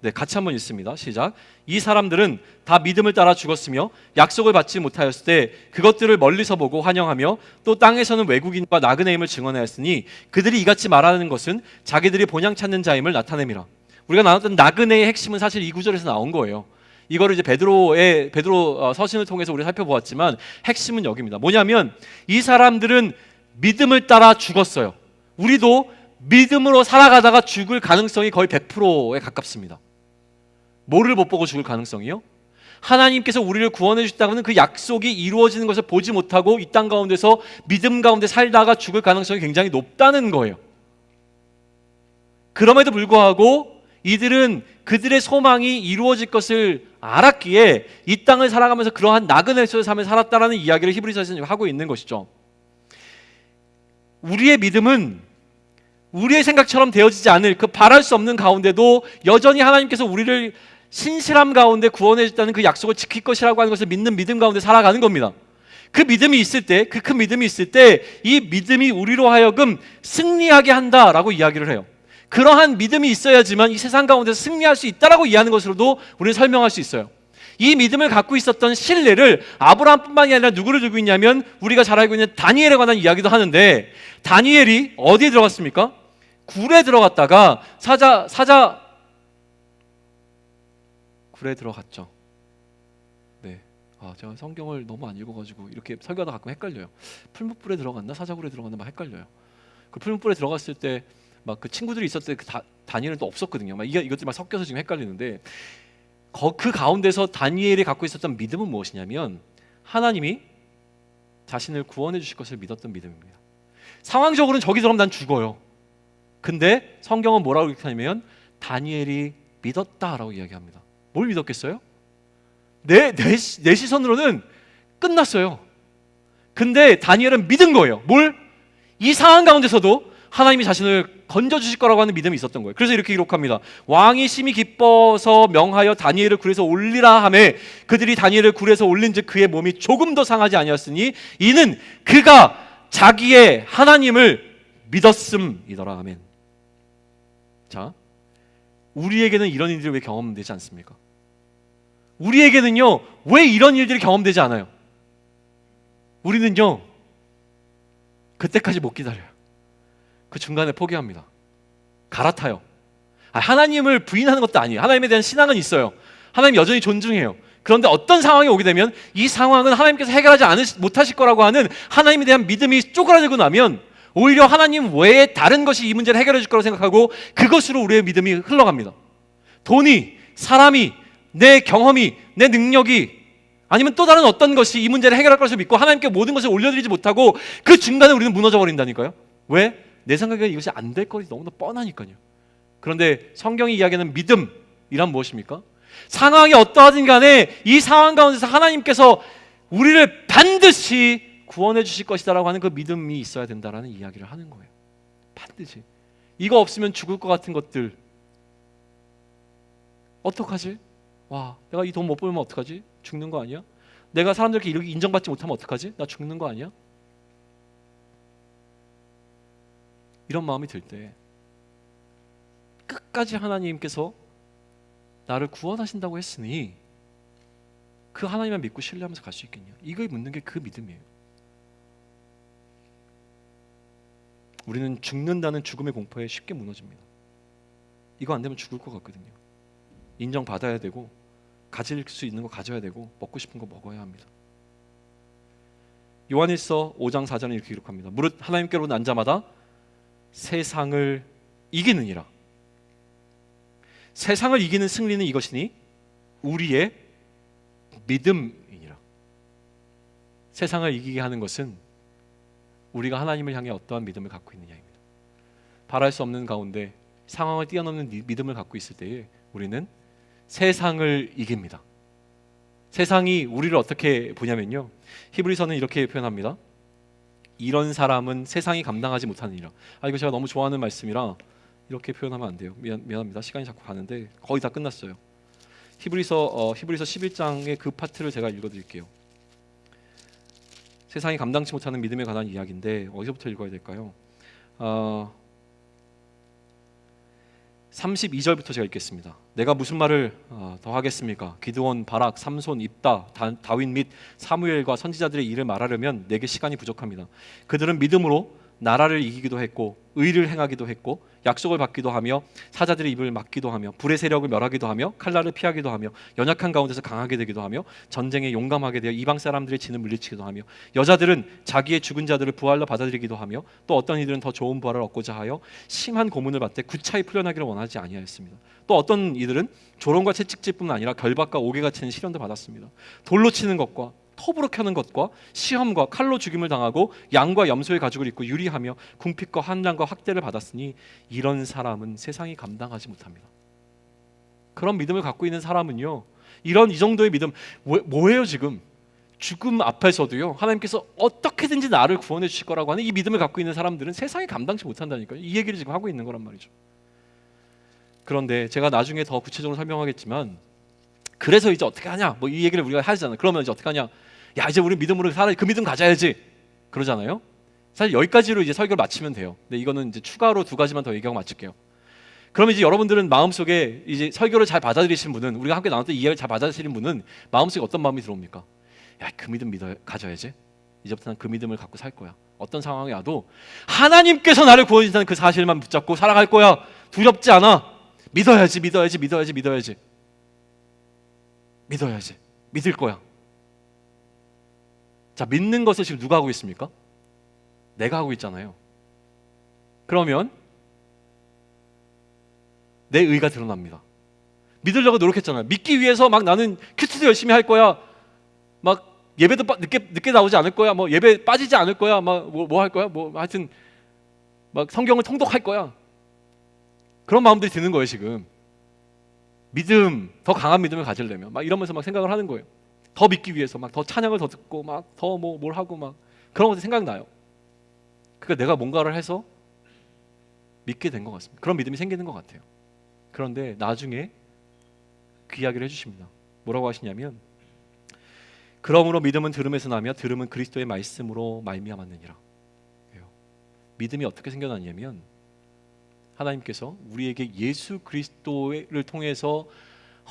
네, 같이 한번 읽습니다. 시작. 이 사람들은 다 믿음을 따라 죽었으며 약속을 받지 못하였을 때 그것들을 멀리서 보고 환영하며 또 땅에서는 외국인과 나그네임을 증언하였으니 그들이 이같이 말하는 것은 자기들이 본향 찾는 자임을 나타냄이라. 우리가 나눴던 나그네의 핵심은 사실 이 구절에서 나온 거예요. 이거를 이제 베드로 서신을 통해서 우리가 살펴보았지만 핵심은 여기입니다. 뭐냐면 이 사람들은 믿음을 따라 죽었어요. 우리도 믿음으로 살아가다가 죽을 가능성이 거의 100%에 가깝습니다. 뭐를 못 보고 죽을 가능성이요? 하나님께서 우리를 구원해 주셨다고는 그 약속이 이루어지는 것을 보지 못하고 이 땅 가운데서 믿음 가운데 살다가 죽을 가능성이 굉장히 높다는 거예요. 그럼에도 불구하고 이들은 그들의 소망이 이루어질 것을 알았기에 이 땅을 살아가면서 그러한 나그네 속의 삶을 살았다라는 이야기를 히브리서에서 하고 있는 것이죠. 우리의 믿음은 우리의 생각처럼 되어지지 않을 그 바랄 수 없는 가운데도 여전히 하나님께서 우리를 신실함 가운데 구원해 줬다는 그 약속을 지킬 것이라고 하는 것을 믿는 믿음 가운데 살아가는 겁니다. 그 믿음이 있을 때, 그 큰 믿음이 있을 때 이 믿음이 우리로 하여금 승리하게 한다라고 이야기를 해요. 그러한 믿음이 있어야지만 이 세상 가운데서 승리할 수 있다라고 이해하는 것으로도 우리는 설명할 수 있어요. 이 믿음을 갖고 있었던 신뢰를 아브라함뿐만이 아니라 누구를 두고 있냐면 우리가 잘 알고 있는 다니엘에 관한 이야기도 하는데, 다니엘이 어디에 들어갔습니까? 굴에 들어갔다가 굴에 들어갔죠. 네, 제가 성경을 너무 안 읽어가지고 이렇게 설교하다 가끔 헷갈려요. 풀무불에 들어갔나 사자굴에 들어갔나 막 헷갈려요. 그 풀무불에 들어갔을 때 막 그 친구들이 있었을 때 다니엘은 또 없었거든요. 막 이것들이 막 섞여서 지금 헷갈리는데, 그 가운데서 다니엘이 갖고 있었던 믿음은 무엇이냐면 하나님이 자신을 구원해 주실 것을 믿었던 믿음입니다. 상황적으로는 저기 들어가면 난 죽어요. 근데 성경은 뭐라고 기록하냐면 다니엘이 믿었다라고 이야기합니다. 뭘 믿었겠어요? 내 시선으로는 끝났어요. 근데 다니엘은 믿은 거예요. 뭘? 이 상황 가운데서도 하나님이 자신을 건져주실 거라고 하는 믿음이 있었던 거예요. 그래서 이렇게 기록합니다. 왕이 심히 기뻐서 명하여 다니엘을 굴에서 올리라 하매 그들이 다니엘을 굴에서 올린즉 그의 몸이 조금도 상하지 아니었으니 이는 그가 자기의 하나님을 믿었음이더라. 아멘. 자, 우리에게는 이런 일들이 왜 경험되지 않습니까? 우리에게는요 왜 이런 일들이 경험되지 않아요? 우리는요 그때까지 못 기다려요. 그 중간에 포기합니다. 갈아타요. 하나님을 부인하는 것도 아니에요. 하나님에 대한 신앙은 있어요. 하나님 여전히 존중해요. 그런데 어떤 상황이 오게 되면 이 상황은 하나님께서 해결하지 못하실 거라고 하는 하나님에 대한 믿음이 쪼그라들고 나면 오히려 하나님 외에 다른 것이 이 문제를 해결해 줄 거라고 생각하고 그것으로 우리의 믿음이 흘러갑니다. 돈이, 사람이, 내 경험이, 내 능력이 아니면 또 다른 어떤 것이 이 문제를 해결할 것을 믿고 하나님께 모든 것을 올려드리지 못하고 그 중간에 우리는 무너져 버린다니까요. 왜? 내 생각에 이것이 안 될 것이 너무나 뻔하니까요. 그런데 성경이 이야기하는 믿음이란 무엇입니까? 상황이 어떠하든 간에 이 상황 가운데서 하나님께서 우리를 반드시 구원해 주실 것이다라고 하는 그 믿음이 있어야 된다라는 이야기를 하는 거예요. 반드시. 이거 없으면 죽을 것 같은 것들 어떡하지? 와, 내가 이 돈 못 벌면 어떡하지? 죽는 거 아니야? 내가 사람들에게 이렇게 인정받지 못하면 어떡하지? 나 죽는 거 아니야? 이런 마음이 들 때 끝까지 하나님께서 나를 구원하신다고 했으니 그 하나님만 믿고 신뢰하면서 갈 수 있겠냐? 이걸 묻는 게 그 믿음이에요. 우리는 죽는다는 죽음의 공포에 쉽게 무너집니다. 이거 안 되면 죽을 것 같거든요. 인정받아야 되고 가질 수 있는 거 가져야 되고 먹고 싶은 거 먹어야 합니다. 요한일서 5장 4절에 이렇게 기록합니다. 무릇 하나님께로 난 자마다 세상을 이기느니라. 세상을 이기는 승리는 이것이니 우리의 믿음이니라. 세상을 이기게 하는 것은 우리가 하나님을 향해 어떠한 믿음을 갖고 있느냐입니다. 바랄 수 없는 가운데 상황을 뛰어넘는 믿음을 갖고 있을 때에 우리는 세상을 이깁니다. 세상이 우리를 어떻게 보냐면요, 히브리서는 이렇게 표현합니다. 이런 사람은 세상이 감당하지 못하느니라. 이거 제가 너무 좋아하는 말씀이라 이렇게 표현하면 안 돼요. 미안합니다. 시간이 자꾸 가는데 거의 다 끝났어요. 히브리서 11장의 그 파트를 제가 읽어드릴게요. 세상이 감당치 못하는 믿음에 관한 이야기인데 어디서부터 읽어야 될까요? 32절부터 제가 읽겠습니다. 내가 무슨 말을 더 하겠습니까? 기드온, 바락, 삼손, 입다, 다윗 및 사무엘과 선지자들의 일을 말하려면 내게 시간이 부족합니다. 그들은 믿음으로 나라를 이기기도 했고 의를 행하기도 했고 약속을 받기도 하며 사자들의 입을 막기도 하며 불의 세력을 멸하기도 하며 칼날을 피하기도 하며 연약한 가운데서 강하게 되기도 하며 전쟁에 용감하게 되어 이방 사람들의 진을 물리치기도 하며 여자들은 자기의 죽은 자들을 부활로 받아들이기도 하며 또 어떤 이들은 더 좋은 부활을 얻고자 하여 심한 고문을 받되 구차히 풀려나기를 원하지 아니하였습니다. 또 어떤 이들은 조롱과 채찍질뿐만 아니라 결박과 옥에 갇히는 시련도 받았습니다. 돌로 치는 것과 톱으로 켜는 것과 시험과 칼로 죽임을 당하고 양과 염소의 가죽을 입고 유리하며 궁핍과 환난과 학대를 받았으니 이런 사람은 세상이 감당하지 못합니다. 그런 믿음을 갖고 있는 사람은요, 이 정도의 믿음 뭐예요? 지금 죽음 앞에서도요 하나님께서 어떻게든지 나를 구원해 주실 거라고 하는 이 믿음을 갖고 있는 사람들은 세상이 감당치 못한다니까요. 이 얘기를 지금 하고 있는 거란 말이죠. 그런데 제가 나중에 더 구체적으로 설명하겠지만, 그래서 이제 어떻게 하냐, 뭐 이 얘기를 우리가 하잖아요. 그러면 이제 어떻게 하냐, 야 이제 우리 믿음으로 살아, 그 믿음 가져야지 그러잖아요. 사실 여기까지로 이제 설교를 마치면 돼요. 근데 이거는 이제 추가로 2가지만 더 얘기하고 마칠게요. 그러면 이제 여러분들은 마음속에 이제 설교를 잘 받아들이신 분은, 우리가 함께 나눴던 이해를 잘 받아들이시는 분은 마음속에 어떤 마음이 들어옵니까? 야, 그 믿음 가져야지. 이제부터 난 그 믿음을 갖고 살 거야. 어떤 상황이 와도 하나님께서 나를 구원해 주신다는 그 사실만 붙잡고 살아갈 거야. 두렵지 않아. 믿어야지. 믿을 거야. 자, 믿는 것을 지금 누가 하고 있습니까? 내가 하고 있잖아요. 그러면 내 의가 드러납니다. 믿으려고 노력했잖아요. 믿기 위해서 막 나는 큐티도 열심히 할 거야. 막 예배도 늦게 나오지 않을 거야. 뭐 예배 빠지지 않을 거야. 막 뭐 할 거야. 뭐 하여튼 막 성경을 통독할 거야. 그런 마음들이 드는 거예요, 지금. 더 강한 믿음을 가지려면 막 이러면서 막 생각을 하는 거예요. 더 믿기 위해서 막 더 찬양을 더 듣고 막 더 뭘 하고 막 그런 것이 생각나요. 그러니까 내가 뭔가를 해서 믿게 된 것 같습니다. 그런 믿음이 생기는 것 같아요. 그런데 나중에 그 이야기를 해주십니다. 뭐라고 하시냐면, 그러므로 믿음은 들음에서 나며 들음은 그리스도의 말씀으로 말미암았느니라. 믿음이 어떻게 생겨났냐면, 하나님께서 우리에게 예수 그리스도를 통해서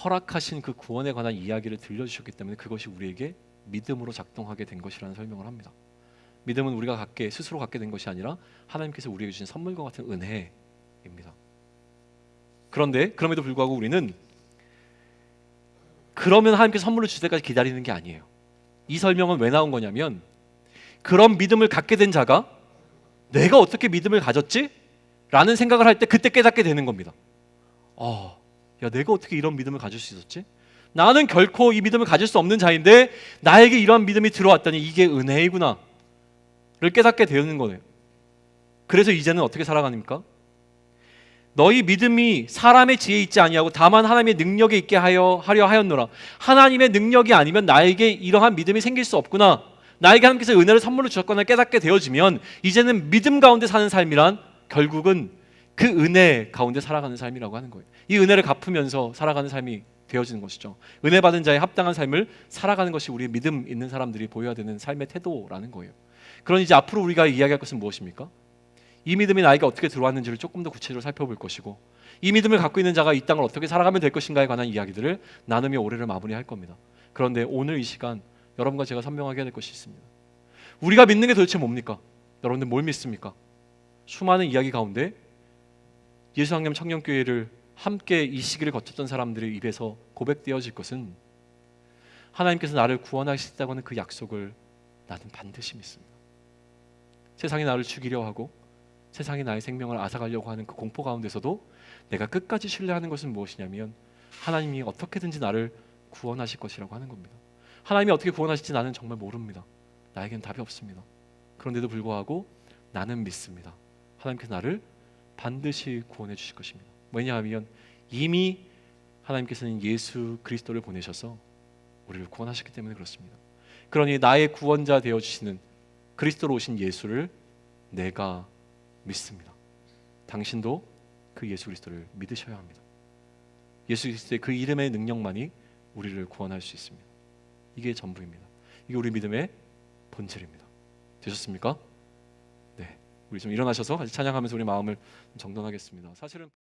허락하신 그 구원에 관한 이야기를 들려주셨기 때문에 그것이 우리에게 믿음으로 작동하게 된 것이라는 설명을 합니다. 믿음은 우리가 스스로 갖게 된 것이 아니라 하나님께서 우리에게 주신 선물과 같은 은혜입니다. 그런데 그럼에도 불구하고 우리는 그러면 하나님께서 선물을 주실 때까지 기다리는 게 아니에요. 이 설명은 왜 나온 거냐면 그런 믿음을 갖게 된 자가 내가 어떻게 믿음을 가졌지? 라는 생각을 할 때 그때 깨닫게 되는 겁니다. 야, 내가 어떻게 이런 믿음을 가질 수 있었지? 나는 결코 이 믿음을 가질 수 없는 자인데 나에게 이러한 믿음이 들어왔다니 이게 은혜이구나 를 깨닫게 되는 거예요. 그래서 이제는 어떻게 살아가니까? 너희 믿음이 사람의 지혜에 있지 아니하고 다만 하나님의 능력에 있게 하려 하였노라. 하나님의 능력이 아니면 나에게 이러한 믿음이 생길 수 없구나. 나에게 하나님께서 은혜를 선물로 주셨거나 깨닫게 되어지면 이제는 믿음 가운데 사는 삶이란 결국은 그 은혜 가운데 살아가는 삶이라고 하는 거예요. 이 은혜를 갚으면서 살아가는 삶이 되어지는 것이죠. 은혜 받은 자의 합당한 삶을 살아가는 것이 우리의 믿음 있는 사람들이 보여야 되는 삶의 태도라는 거예요. 그러니 이제 앞으로 우리가 이야기할 것은 무엇입니까? 이 믿음이 나에게 어떻게 들어왔는지를 조금 더 구체적으로 살펴볼 것이고 이 믿음을 갖고 있는 자가 이 땅을 어떻게 살아가면 될 것인가에 관한 이야기들을 나누며 올해를 마무리할 겁니다. 그런데 오늘 이 시간 여러분과 제가 선명하게 될 것이 있습니다. 우리가 믿는 게 도대체 뭡니까? 여러분들 뭘 믿습니까? 수많은 이야기 가운데 예수학령 청년교회를 함께 이 시기를 거쳤던 사람들의 입에서 고백되어질 것은 하나님께서 나를 구원하시겠다고 하는 그 약속을 나는 반드시 믿습니다. 세상이 나를 죽이려 하고 세상이 나의 생명을 앗아가려고 하는 그 공포 가운데서도 내가 끝까지 신뢰하는 것은 무엇이냐면 하나님이 어떻게든지 나를 구원하실 것이라고 하는 겁니다. 하나님이 어떻게 구원하실지 나는 정말 모릅니다. 나에겐 답이 없습니다. 그런데도 불구하고 나는 믿습니다. 하나님께서 나를 반드시 구원해 주실 것입니다. 왜냐하면 이미 하나님께서는 예수 그리스도를 보내셔서 우리를 구원하셨기 때문에 그렇습니다. 그러니 나의 구원자 되어주시는 그리스도로 오신 예수를 내가 믿습니다. 당신도 그 예수 그리스도를 믿으셔야 합니다. 예수 그리스도의 그 이름의 능력만이 우리를 구원할 수 있습니다. 이게 전부입니다. 이게 우리 믿음의 본질입니다. 되셨습니까? 네, 우리 좀 일어나셔서 같이 찬양하면서 우리 마음을 정돈하겠습니다. 사실은